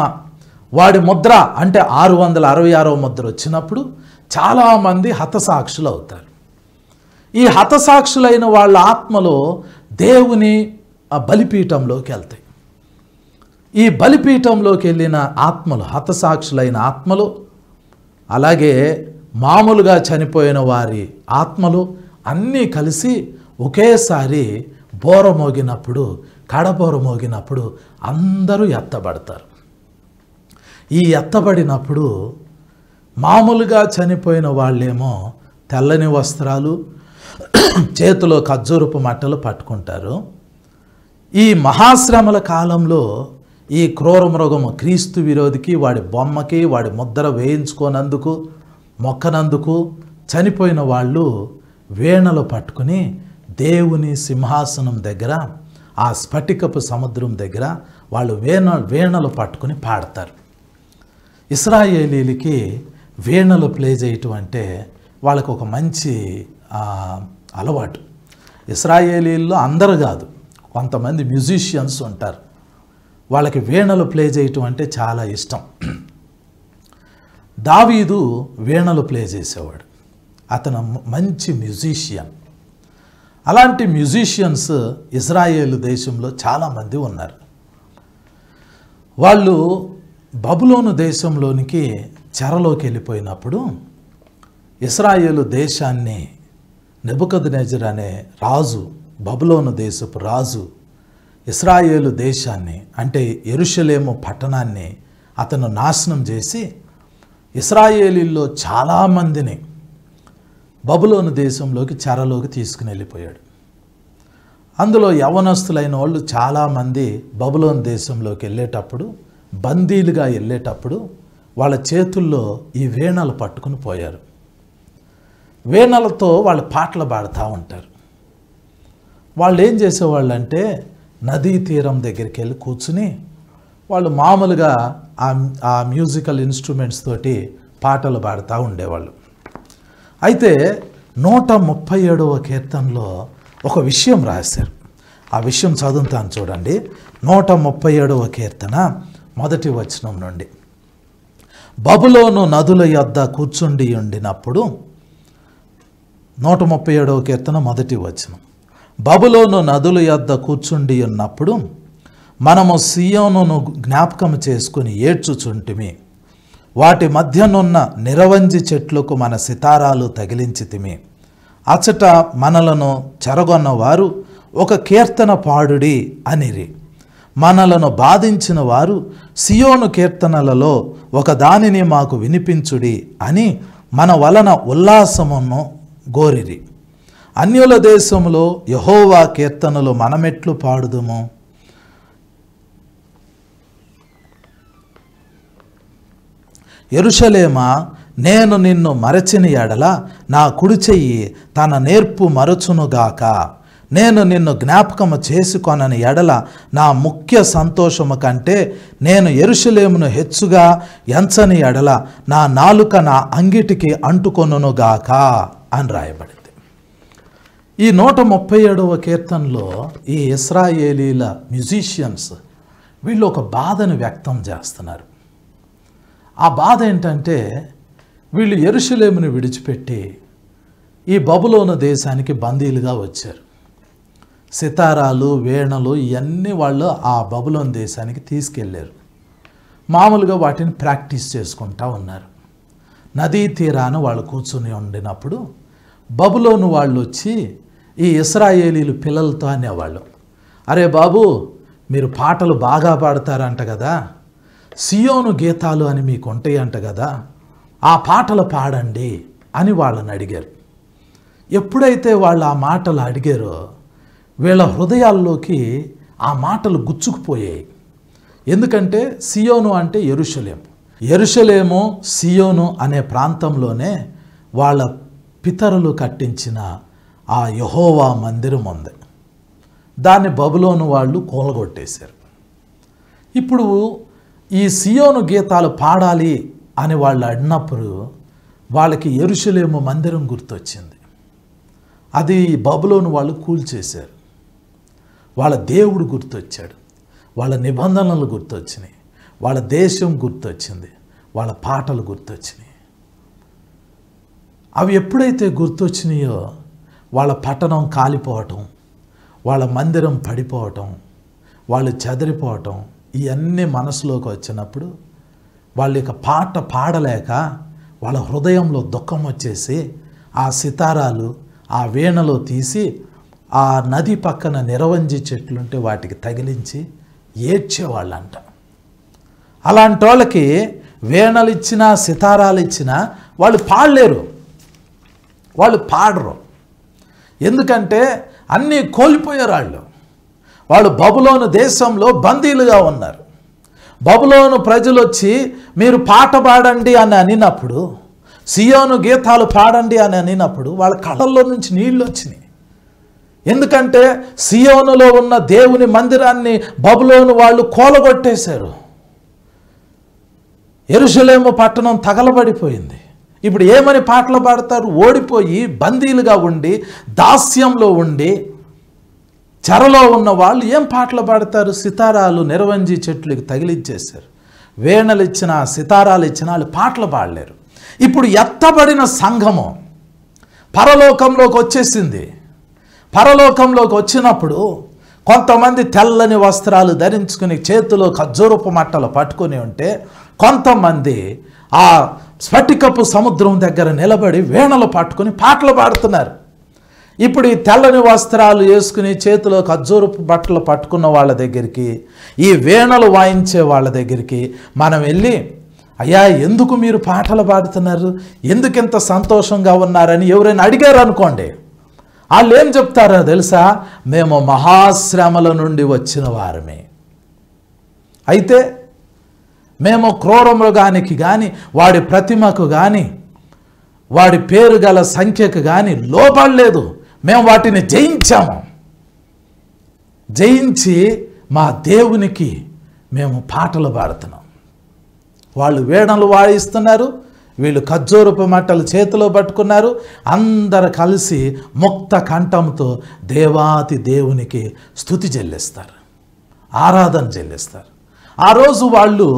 వాడి ముద్ర అంటే 666వ ముద్ర వచ్చినప్పుడు చాలామంది హతసాక్షులు అవుతారు. ఈ హతసాక్షులైన వాళ్ళ ఆత్మలో దేవుని బలిపీఠంలోకి వెళ్తాయి. ఈ బలిపీఠంలోకి వెళ్ళిన ఆత్మలు, హతసాక్షులైన ఆత్మలు, అలాగే మామూలుగా చనిపోయిన వారి ఆత్మలు అన్నీ కలిసి ఒకేసారి బోర మోగినప్పుడు, కడబోర మోగినప్పుడు అందరూ ఎత్తబడతారు. ఈ ఎత్తబడినప్పుడు మామూలుగా చనిపోయిన వాళ్ళేమో తెల్లని వస్త్రాలు, చేతిలో ఖర్జూరపు మట్టలు పట్టుకుంటారు. ఈ మహాశ్రమల కాలంలో ఈ క్రూర మృగము క్రీస్తు విరోధికి, వాడి బొమ్మకి, వాడి ముద్ర వేయించుకోనందుకు, మొక్కనందుకు చనిపోయిన వాళ్ళు వీణలు పట్టుకుని దేవుని సింహాసనం దగ్గర, ఆ స్ఫటికపు సముద్రం దగ్గర వాళ్ళు వీణలు పట్టుకుని పాడతారు. ఇశ్రాయేలీలకి వీణలు ప్లే చేయటం అంటే వాళ్ళకు ఒక మంచి అలవాటు. ఇశ్రాయేలీల్లో అందరూ కాదు, కొంతమంది మ్యూజిషియన్స్ ఉంటారు, వాళ్ళకి వీణలు ప్లే చేయటం అంటే చాలా ఇష్టం. దావీదు వీణలు ప్లే చేసేవాడు, అతను మంచి మ్యూజిషియన్. అలాంటి మ్యూజిషియన్స్ ఇజ్రాయేలు దేశంలో చాలామంది ఉన్నారు. వాళ్ళు బబులోను దేశంలోనికి చెరలోకి వెళ్ళిపోయినప్పుడు ఇశ్రాయేలు దేశాన్ని నెబుకద్నెజర్ అనే రాజు, బబులోను దేశపు రాజు ఇశ్రాయేలు దేశాన్ని అంటే యెరూషలేము పట్టణాన్ని అతను నాశనం చేసి ఇశ్రాయేలీల్లో చాలామందిని బబులోను దేశంలోకి చెరలోకి తీసుకుని వెళ్ళిపోయాడు. అందులో యవనస్తులైన వాళ్ళు చాలామంది బబులోను దేశంలోకి వెళ్ళేటప్పుడు, బందీలుగా వెళ్ళేటప్పుడు వాళ్ళ చేతుల్లో ఈ వీణలు పట్టుకుని పోయారు. వీణలతో వాళ్ళు పాటలు పాడుతూ ఉంటారు. వాళ్ళు ఏం చేసేవాళ్ళు అంటే నదీ తీరం దగ్గరికి వెళ్ళి కూర్చుని వాళ్ళు మామూలుగా ఆ మ్యూజికల్ ఇన్స్ట్రుమెంట్స్ తోటి పాటలు పాడుతూ ఉండేవాళ్ళు. అయితే 137వ కీర్తనలో ఒక విషయం రాశారు. ఆ విషయం చదువుతాను చూడండి. 137వ కీర్తన 1వ వచనం నుండి. బబులోను నదుల యొద్ద కూర్చుండి ఉండినప్పుడు, 137వ కీర్తన 1వ వచనం. బబులోను నదుల యొద్ద కూర్చుండి ఉన్నప్పుడు మనము సియోనును జ్ఞాపకం చేసుకుని ఏడ్చుచుంటిమి. వాటి మధ్యనున్న నిరవంజి చెట్లకు మన సితారాలు తగిలించితిమి. అచట మనలను చెరగొన్న వారు ఒక కీర్తన పాడుడి అనిరి. మనలను బాధించిన వారు సియోను కీర్తనలలో ఒక దానిని మాకు వినిపించుడి అని మన వలన ఉల్లాసమును గోరిరి. అన్యుల దేశంలో యెహోవా కీర్తనలు మనమెట్లు పాడుదుము? యెరూషలేమా, నేను నిన్ను మరచిన ఎడల నా కుడి చెయ్యి తన నేర్పు మరచునుగాక. నేను నిన్ను జ్ఞాపకము చేసుకొనని ఎడల నా ముఖ్య సంతోషము కంటే నేను యెరూషలేమును హెచ్చుగా ఎంచని ఎడల నా నాలుక నా అంగిటికి అంటుకొనుగాక అని రాయబడింది. ఈ 137వ కీర్తనలో ఈ ఇశ్రాయేలీల మ్యూజిషియన్స్ వీళ్ళు ఒక బాధను వ్యక్తం చేస్తున్నారు. ఆ బాధ ఏంటంటే వీళ్ళు యెరూషలేమును విడిచిపెట్టి ఈ బబులోను దేశానికి బందీలుగా వచ్చారు. సితారాలు, వీణలు ఇవన్నీ వాళ్ళు ఆ బబులోను దేశానికి తీసుకెళ్ళారు. మామూలుగా వాటిని ప్రాక్టీస్ చేసుకుంటూ ఉన్నారు. నదీ తీరాన వాళ్ళు కూర్చుని ఉండినప్పుడు బబులోను వాళ్ళు వచ్చి ఈ ఇశ్రాయేలీలు పిల్లలతో అనేవాళ్ళు, అరే బాబు, మీరు పాటలు బాగా పాడతారంట కదా, సియోను గీతాలు అని మీకు ఉంటాయి అంట కదా, ఆ పాటలు పాడండి అని వాళ్ళని అడిగారు. ఎప్పుడైతే వాళ్ళు ఆ మాటలు అడిగారో వీళ్ళ హృదయాల్లోకి ఆ మాటలు గుచ్చుకుపోయాయి. ఎందుకంటే సియోను అంటే యెరూషలేము. యెరూషలేము సియోను అనే ప్రాంతంలోనే వాళ్ళ పితరులు కట్టించిన ఆ యెహోవా మందిరం ఉంది. దాన్ని బబులోను వాళ్ళు కూలగొట్టేశారు. ఇప్పుడు ఈ సియోను గీతాలు పాడాలి అని వాళ్ళు అడినప్పుడు వాళ్ళకి యెరూషలేము మందిరం గుర్తొచ్చింది. అది బబులోను వాళ్ళు కూల్చేశారు. వాళ్ళ దేవుడు గుర్తొచ్చాడు, వాళ్ళ నిబంధనలు గుర్తొచ్చినాయి, వాళ్ళ దేశం గుర్తొచ్చింది, వాళ్ళ పాటలు గుర్తొచ్చినాయి. అవి ఎప్పుడైతే గుర్తొచ్చినాయో వాళ్ళ పట్టణం కాలిపోవటం, వాళ్ళ మందిరం పడిపోవటం, వాళ్ళు చెదిరిపోవటం ఇవన్నీ మనసులోకి వచ్చినప్పుడు వాళ్ళు ఇక పాట పాడలేక వాళ్ళ హృదయంలో దుఃఖం వచ్చేసి ఆ సితారాలు, ఆ వీణలో తీసి ఆ నది పక్కన నిరవంజి చెట్లుంటే వాటికి తగిలించి ఏడ్చేవాళ్ళంట. అలాంటి వాళ్ళకి వీణలు ఇచ్చినా సితారాలు ఇచ్చినా వాళ్ళు పాడలేరు, వాళ్ళు పాడరు. ఎందుకంటే అన్నీ కోల్పోయారు. వాళ్ళు బబులోను దేశంలో బందీలుగా ఉన్నారు. బబులోను ప్రజలు వచ్చి మీరు పాట పాడండి అని అనినప్పుడు, సియోను గీతాలు పాడండి అని అనినప్పుడు వాళ్ళ కళ్ళల్లో నుంచి నీళ్ళు వచ్చినాయి. ఎందుకంటే సియోనులో ఉన్న దేవుని మందిరాన్ని బబులోను వాళ్ళు కూలగొట్టేశారు. యెరూషలేము పట్టణం తగలబడిపోయింది. ఇప్పుడు ఏమని పాటలు పాడతారు? ఓడిపోయి బందీలుగా ఉండి దాస్యంలో ఉండి చెరలో ఉన్న వాళ్ళు ఏం పాటలు పాడతారు? సితారాలు నిరవంజి చెట్లకి తగిలించేశారు. వీణలు ఇచ్చినా సితారాలు ఇచ్చినా వాళ్ళు పాటలు పాడలేరు. ఇప్పుడు ఎత్తబడిన సంఘము పరలోకంలోకి వచ్చేసింది. పరలోకంలోకి వచ్చినప్పుడు కొంతమంది తెల్లని వస్త్రాలు ధరించుకుని చేతిలో ఖర్జూరపు మట్టలు పట్టుకొని ఉంటే, కొంతమంది ఆ స్ఫటికపు సముద్రం దగ్గర నిలబడి వీణలు పట్టుకుని పాటలు పాడుతున్నారు. ఇప్పుడు ఈ తెల్లని వస్త్రాలు వేసుకుని చేతిలో ఖర్జూరపు బట్టలు పట్టుకున్న వాళ్ళ దగ్గరికి, ఈ వీణలు వాయించే వాళ్ళ దగ్గరికి మనం వెళ్ళి, అయ్యా ఎందుకు మీరు పాటలు పాడుతున్నారు, ఎందుకు ఇంత సంతోషంగా ఉన్నారని ఎవరైనా అడిగారు అనుకోండి, వాళ్ళు ఏం చెప్తారో తెలుసా? మేము మహాశ్రమల నుండి వచ్చిన వారమే. అయితే మేము క్రూర మృగానికి కానీ వాడి ప్రతిమకు కానీ వాడి పేరు గల సంఖ్యకు కానీ లోబడలేదు, మేము వాటిని జయించాము. జయించి మా దేవునికి మేము పాటలు పాడుతున్నాం. వాళ్ళు వీణలు వాయిస్తున్నారు, వీళ్ళు ఖర్జూరపు మట్టలు చేతిలో పట్టుకున్నారు. అందరు కలిసి ముక్త కంఠంతో దేవాతి దేవునికి స్తుతి చెల్లిస్తారు, ఆరాధన చెల్లిస్తారు. ఆ రోజు వాళ్ళు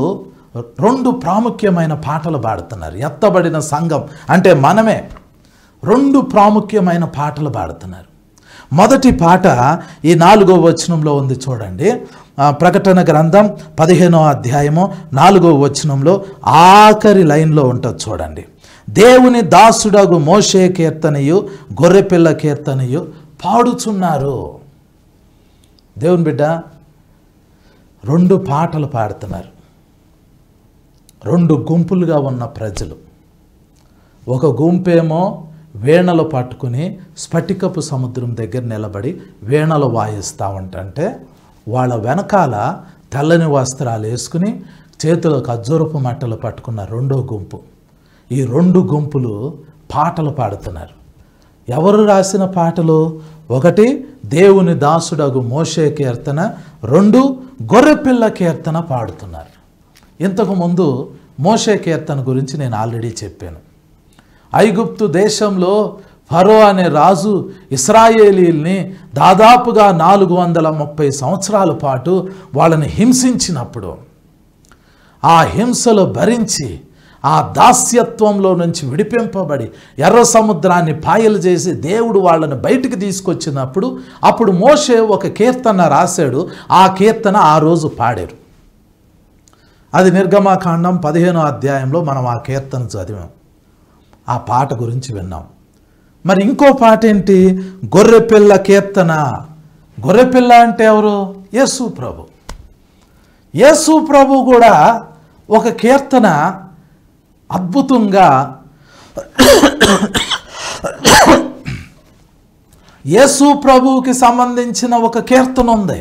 2 ప్రాముఖ్యమైన పాటలు పాడుతున్నారు. ఎత్తబడిన సంఘం అంటే మనమే 2 ప్రాముఖ్యమైన పాటలు పాడుతున్నారు. మొదటి పాట ఈ 4వ వచనంలో ఉంది చూడండి. ప్రకటన గ్రంథం 15వ అధ్యాయము 4వ వచనంలో ఆఖరి లైన్లో ఉంటుంది చూడండి. దేవుని దాసుడగు మోషే కీర్తనయు గొర్రెపిల్ల కీర్తనయు పాడుచున్నారు. దేవుని బిడ్డ 2 పాటలు పాడుతున్నారు. 2 గుంపులుగా ఉన్న ప్రజలు. ఒక గుంపేమో వీణలు పట్టుకుని స్ఫటికపు సముద్రం దగ్గర నిలబడి వీణలు వాయిస్తూ ఉంటే, వాళ్ళ వెనకాల తెల్లని వస్త్రాలు వేసుకుని చేతిలో ఖర్జూరపు మట్టలు పట్టుకున్న 2వ గుంపు. ఈ 2 గుంపులు పాటలు పాడుతున్నారు. ఎవరు రాసిన పాటలు? 1 దేవుని దాసుడగు మోషే కీర్తన, 2 గొర్రెపిల్ల కీర్తన పాడుతున్నారు. ఇంతకుముందు మోషే కీర్తన గురించి నేను ఆల్రెడీ చెప్పాను. ఐగుప్తు దేశంలో ఫరో అనే రాజు ఇశ్రాయేలీల్ని దాదాపుగా 430 సంవత్సరాల పాటు వాళ్ళని హింసించినప్పుడు, ఆ హింసలు భరించి ఆ దాస్యత్వంలో నుంచి విడిపింపబడి ఎర్ర సముద్రాన్ని పాయలు చేసి దేవుడు వాళ్ళని బయటికి తీసుకొచ్చినప్పుడు అప్పుడు మోషే ఒక కీర్తన రాశాడు. ఆ కీర్తన ఆ రోజు పాడారు. అది నిర్గమాకాండం 15వ అధ్యాయంలో మనం ఆ కీర్తన చదివాం. ఆ పాట గురించి విన్నాం. మరి ఇంకో పాట ఏంటి? గొర్రెపిల్ల కీర్తన. గొర్రెపిల్ల అంటే ఎవరు? యేసు ప్రభు. యేసు ప్రభు కూడా ఒక కీర్తన అద్భుతంగా యేసు ప్రభువుకి సంబంధించిన ఒక కీర్తన ఉంది.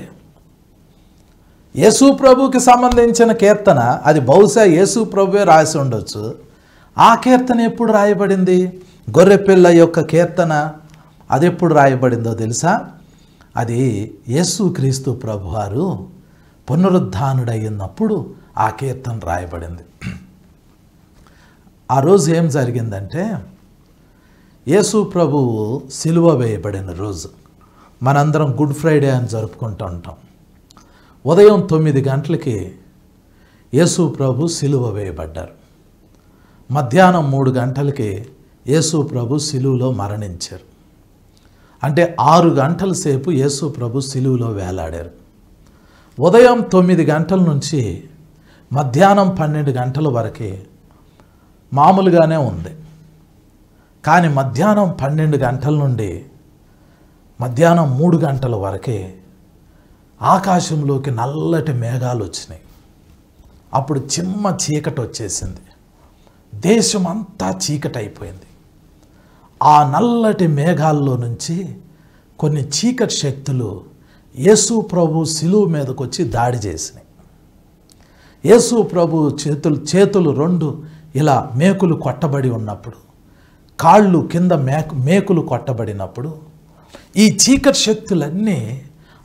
యేసు ప్రభువుకి సంబంధించిన కీర్తన అది బహుశా యేసు ప్రభువే రాసి ఉండొచ్చు. ఆ కీర్తన ఎప్పుడు రాయబడింది? గొర్రెపిల్ల యొక్క కీర్తన అది ఎప్పుడు రాయబడిందో తెలుసా? అది యేసుక్రీస్తు ప్రభువారు పునరుద్ధానుడయ్యినప్పుడు ఆ కీర్తన రాయబడింది. ఆ రోజు ఏం జరిగిందంటే, యేసు ప్రభువు సిలువ వేయబడిన రోజు. మనందరం గుడ్ ఫ్రైడే అని జరుపుకుంటూ ఉంటాం. ఉదయం 9 గంటలకి యేసు ప్రభు సిలువ వేయబడ్డారు. మధ్యాహ్నం 3 గంటలకి యేసు ప్రభు సిలువలో మరణించారు. అంటే 6 గంటల సేపు యేసు ప్రభు సిలువలో వేలాడారు. ఉదయం 9 గంటల నుంచి మధ్యాహ్నం 12 గంటల వరకే మామూలుగానే ఉంది. కానీ మధ్యాహ్నం 12 గంటల నుండి మధ్యాహ్నం 3 గంటల వరకే ఆకాశంలోకి నల్లటి మేఘాలు వచ్చినాయి. అప్పుడు చిమ్మ చీకటి వచ్చేసింది. దేశం అంతా చీకటి అయిపోయింది. ఆ నల్లటి మేఘాల్లో నుంచి కొన్ని చీకటి శక్తులు యేసు ప్రభు సిలువ మీదకి వచ్చి దాడి చేసినాయి. యేసు ప్రభు చేతులు 2 ఇలా మేకులు కొట్టబడి ఉన్నప్పుడు, కాళ్ళు కింద మేకులు కొట్టబడినప్పుడు ఈ చీకటి శక్తులన్నీ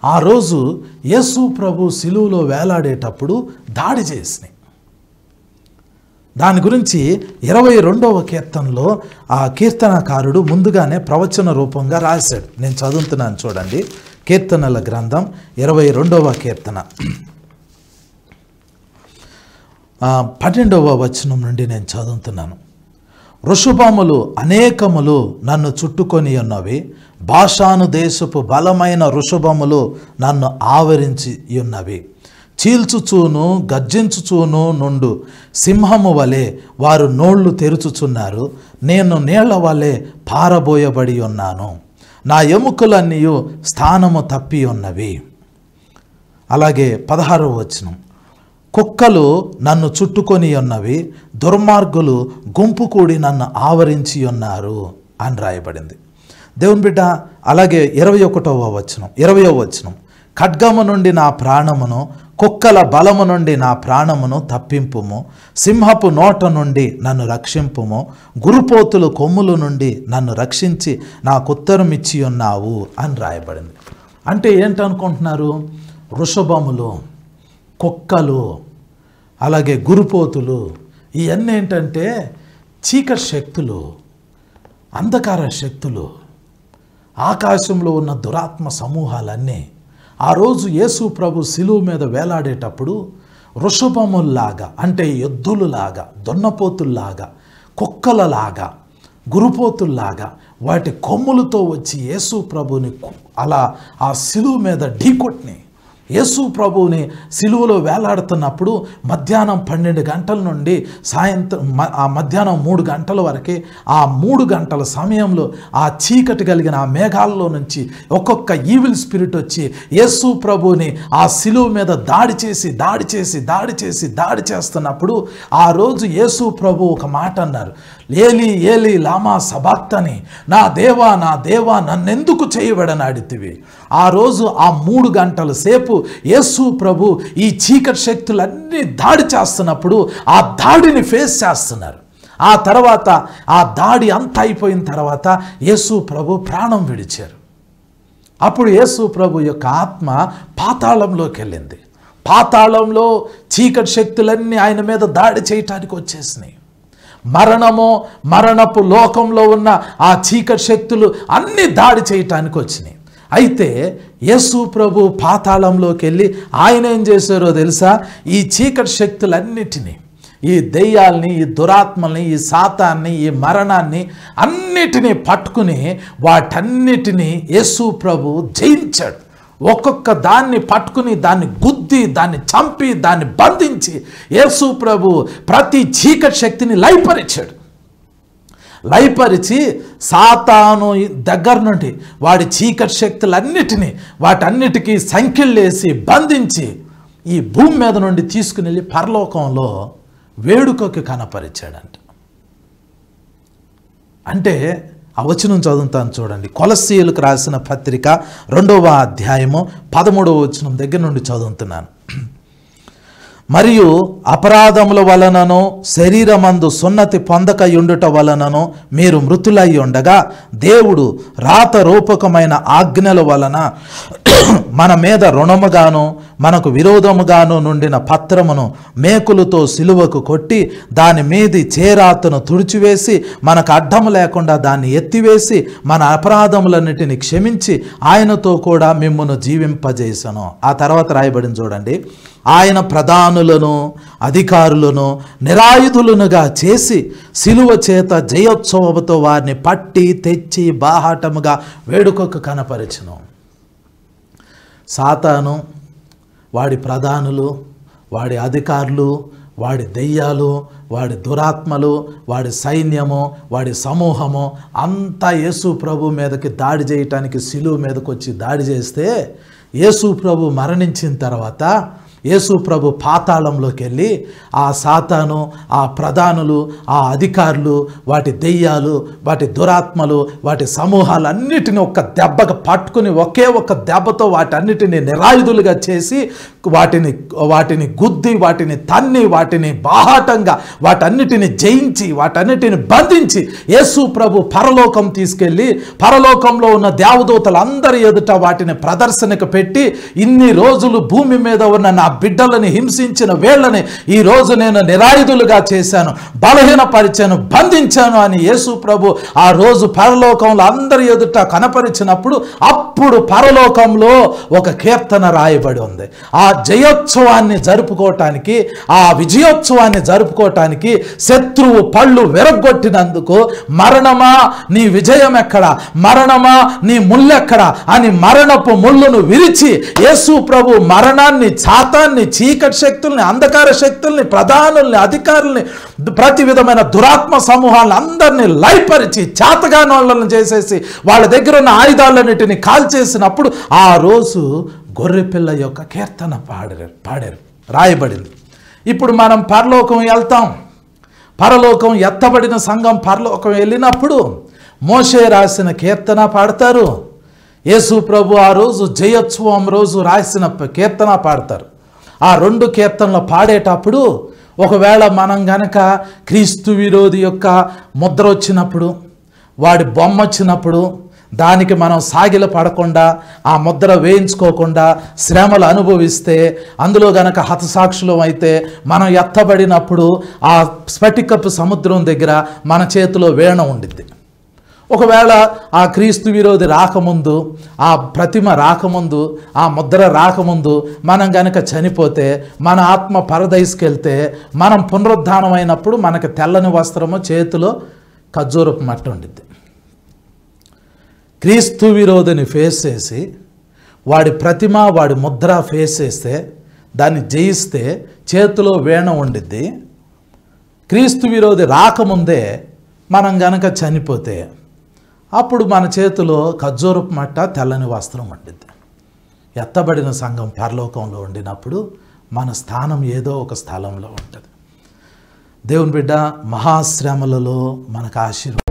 ఆ రోజు యేసు ప్రభు సిలువలో వేలాడేటప్పుడు దాడి చేసినాయి. దాని గురించి 22వ కీర్తనలో ఆ కీర్తనకారుడు ముందుగానే ప్రవచన రూపంగా రాశాడు. నేను చదువుతున్నాను చూడండి. కీర్తనల గ్రంథం 22వ కీర్తన 12వ వచనం నుండి నేను చదువుతున్నాను. వృషభములు అనేకములు నన్ను చుట్టుకొని ఉన్నవి, బాషాను దేశపు బలమైన వృషభములు నన్ను ఆవరించి ఉన్నవి. చీల్చుచూను గర్జించుచూను నుండు సింహము వలె వారు నోళ్లు తెరుచుచున్నారు. నేను నీళ్ల వలె పారబోయబడి ఉన్నాను, నా ఎముకలన్నీ స్థానము తప్పి ఉన్నవి. అలాగే 16వ వచనం, కుక్కలు నన్ను చుట్టుకొని ఉన్నవి, దుర్మార్గులు గుంపు కూడి నన్ను ఆవరించి ఉన్నారు అని రాయబడింది. దేవుని బిడ్డ, అలాగే 20వ వచనం, ఖడ్గము నుండి నా ప్రాణమును, కుక్కల బలము నుండి నా ప్రాణమును తప్పింపుము, సింహపు నోట నుండి నన్ను రక్షింపుము, గురుపోతుల కొమ్ముల నుండి నన్ను రక్షించి నాకు ఉత్తరం ఇచ్చి ఉన్నావు అని రాయబడింది. అంటే ఏంటనుకుంటున్నారు? వృషభములు, కుక్కలు, అలాగే గురుపోతులు, ఇవన్నీ ఏంటంటే చీకటి శక్తులు, అంధకార శక్తులు, ఆకాశంలో ఉన్న దురాత్మ సమూహాలన్నీ. ఆ రోజు యేసు ప్రభు శిలువ మీద వేలాడేటప్పుడు వృషభముల్లాగా, అంటే ఎద్దులులాగా, దున్నపోతుల్లాగా, కుక్కలలాగా, గురుపోతుల్లాగా వాటి కొమ్ములతో వచ్చి యేసు ప్రభుని అలా ఆ శిలువ మీద ఢీకొట్టిని. యేసు ప్రభువుని సిలువలో వేలాడుతున్నప్పుడు మధ్యాహ్నం 12 గంటల నుండి సాయంత్రం ఆ మధ్యాహ్నం 3 గంటల వరకే, ఆ 3 గంటల సమయంలో ఆ చీకటి కలిగిన ఆ మేఘాల్లో నుంచి ఒక్కొక్క ఈవిల్ స్పిరిట్ వచ్చి యేసు ప్రభువుని ఆ సిలువ మీద దాడి చేస్తున్నప్పుడు ఆ రోజు యేసు ప్రభు ఒక మాట అన్నారు, ఏలి ఏలి లామా సబాక్తని, నా దేవా నన్నెందుకు చేయబడనాడితివి. ఆ రోజు ఆ 3 గంటల సేపు యేసు ప్రభు ఈ చీకటి శక్తులన్నీ దాడి చేస్తున్నప్పుడు ఆ దాడిని ఫేస్ చేస్తున్నారు. ఆ తర్వాత ఆ దాడి అంతా అయిపోయిన తర్వాత యేసు ప్రభు ప్రాణం విడిచారు. అప్పుడు యేసు ప్రభు యొక్క ఆత్మ పాతాళంలోకి వెళ్ళింది. పాతాళంలో చీకటి శక్తులన్నీ ఆయన మీద దాడి చేయటానికి వచ్చేసినాయి. మరణపు లోకంలో ఉన్న ఆ చీకటి శక్తులు అన్నీ దాడి చేయటానికి వచ్చినాయి. అయితే యేసు ప్రభు పాతాళంలోకి వెళ్ళి ఆయన ఏం చేశారో తెలుసా? ఈ చీకటి శక్తులన్నిటినీ, ఈ దెయ్యాల్ని, ఈ దురాత్మల్ని, ఈ సాతాన్ని, ఈ మరణాన్ని అన్నిటినీ పట్టుకుని వాటన్నిటినీ యేసు ప్రభు జయించాడు. ఒక్కొక్క దాన్ని పట్టుకుని, దాన్ని గుద్ది, దాన్ని చంపి, దాన్ని బంధించి యేసు ప్రభు ప్రతి చీకటి శక్తిని లయపరిచి సాతాను దగ్గర నుండి వాడి చీకటి శక్తులన్నిటినీ వాటన్నిటికీ సంఖ్యలేసి బంధించి ఈ భూమి మీద నుండి తీసుకుని వెళ్ళి పరలోకంలో వేడుకకి కనపరిచాడంట. అంటే ఆ వచనం చదువుతాను చూడండి. కొలస్సీయులకు రాసిన పత్రిక 2వ అధ్యాయము 13వ వచనం దగ్గర నుండి చదువుతున్నాను. మరియు అపరాధముల వలనను శరీరమందు సున్నతి పొందకయుండుట వలనను మీరు మృతులై ఉండగా దేవుడు రాత రూపకమైన ఆజ్ఞల వలన మన మీద రుణముగాను మనకు విరోధముగాను నుండిన పత్రమును మేకులతో సిలువకు కొట్టి దాని మీది చేరాతను తుడిచివేసి మనకు అడ్డము లేకుండా దాన్ని ఎత్తివేసి మన అపరాధములన్నిటిని క్షమించి ఆయనతో కూడా మిమ్మును జీవింపజేసను. ఆ తర్వాత రాయబడింది చూడండి. ఆయన ప్రధానులను అధికారులను నిరాయుధులనుగా చేసి సిలువ చేత జయోత్సవముతో వారిని పట్టి తెచ్చి బాహాటముగా వేడుకకు కనపరచును. సాతాను, వాడి ప్రధానులు, వాడి అధికారులు, వాడి దెయ్యాలు, వాడి దురాత్మలు, వాడి సైన్యము, వాడి సమూహము అంతా యేసు ప్రభు మీదకి దాడి చేయటానికి సిలువ మీదకి వచ్చి దాడి చేస్తే యేసు ప్రభు మరణించిన తర్వాత యేసు ప్రభు పాతాళంలోకి వెళ్ళి ఆ సాతాను, ఆ ప్రధానులు, ఆ అధికారులు, వాటి దెయ్యాలు, వాటి దురాత్మలు, వాటి సమూహాలన్నిటిని ఒక్క దెబ్బగా పట్టుకుని ఒకే ఒక్క దెబ్బతో వాటన్నిటిని నిరాయుధులుగా చేసి వాటిని గుద్ది, వాటిని తన్ని, వాటిని బాహాటంగా వాటన్నిటిని జయించి, వాటన్నిటిని బంధించి యేసు ప్రభు పరలోకం తీసుకెళ్ళి పరలోకంలో ఉన్న దేవదూతలందరి ఎదుట వాటిని ప్రదర్శనకు పెట్టి, ఇన్ని రోజులు భూమి మీద ఉన్న నా బిడ్డలని హింసించిన వేళ్ళని ఈ రోజు నేను నిరాయుధులుగా చేశాను, బలహీనపరిచాను, బంధించాను అని యేసు ప్రభు ఆ రోజు పరలోకంలో అందరి ఎదుట కనపరిచినప్పుడు అప్పుడు పరలోకంలో ఒక కీర్తన రాయబడి ఉంది. ఆ జయోత్సవాన్ని జరుపుకోవటానికి, ఆ విజయోత్సవాన్ని జరుపుకోవటానికి శత్రువు పళ్ళు విరగొట్టినందుకు మరణమా నీ విజయం ఎక్కడా, మరణమా నీ ముళ్ళెక్కడా అని మరణపు ముళ్ళును విరిచి యేసు ప్రభు మరణాన్ని, సాతాన్ని, చీకటి శక్తుల్ని, అంధకార శక్తుల్ని, ప్రధానుల్ని, అధికారుల్ని, ప్రతి విధమైన దురాత్మ సమూహాలను అందరినీ లయపరిచి చేతగానోళ్ళను చేసేసి వాళ్ళ దగ్గర ఉన్న ఆయుధాలన్నిటిని కాల్చేసినప్పుడు ఆ రోజు గొర్రెపిల్ల యొక్క కీర్తన పాడారు, రాయబడింది. ఇప్పుడు మనం పరలోకం వెళ్తాం. పరలోకం ఎత్తబడిన సంఘం పరలోకం వెళ్ళినప్పుడు మోషే రాసిన కీర్తన పాడతారు. యేసు ప్రభు ఆ రోజు జయోత్సవం రోజు రాసిన కీర్తన పాడతారు. ఆ 2 కీర్తనలు పాడేటప్పుడు ఒకవేళ మనం గనక క్రీస్తు విరోధి యొక్క ముద్ర వచ్చినప్పుడు, వాడి బొమ్మ వచ్చినప్పుడు, దానికి మనం సాగిల పడకుండా, ఆ ముద్ర వేయించుకోకుండా శ్రమలు అనుభవిస్తే, అందులో గనక హతసాక్షులం అయితే, మనం ఎత్తబడినప్పుడు ఆ స్ఫటికపు సముద్రం దగ్గర మన చేతిలో వీణ ఉండిద్ది. ఒకవేళ ఆ క్రీస్తు విరోధి రాకముందు, ఆ ప్రతిమ రాకముందు, ఆ ముద్ర రాకముందు మనం గనక చనిపోతే, మన ఆత్మ పరదైస్కి వెళ్తే, మనం పునరుద్ధానం అయినప్పుడు మనకు తెల్లని వస్త్రము, చేతిలో ఖర్జూరపు మట్ట ఉండిద్ది. క్రీస్తు విరోధిని ఫేస్ చేసి, వాడి ప్రతిమ, వాడి ముద్ర ఫేస్ చేస్తే, దాన్ని జయిస్తే చేతిలో వీణ ఉండిద్ది. క్రీస్తు విరోధి రాకముందే మనం గనక చనిపోతే, అప్పుడు మన చేతిలో ఖర్జూరపు మట్ట, తెల్లని వస్త్రం ఉండిద్ది. ఎత్తబడిన సంఘం పరలోకంలో ఉండినప్పుడు మన స్థానం ఏదో ఒక స్థలంలో ఉంటుంది. దేవుని బిడ్డ, మహాశ్రమలలో మనకు ఆశీర్వాదం.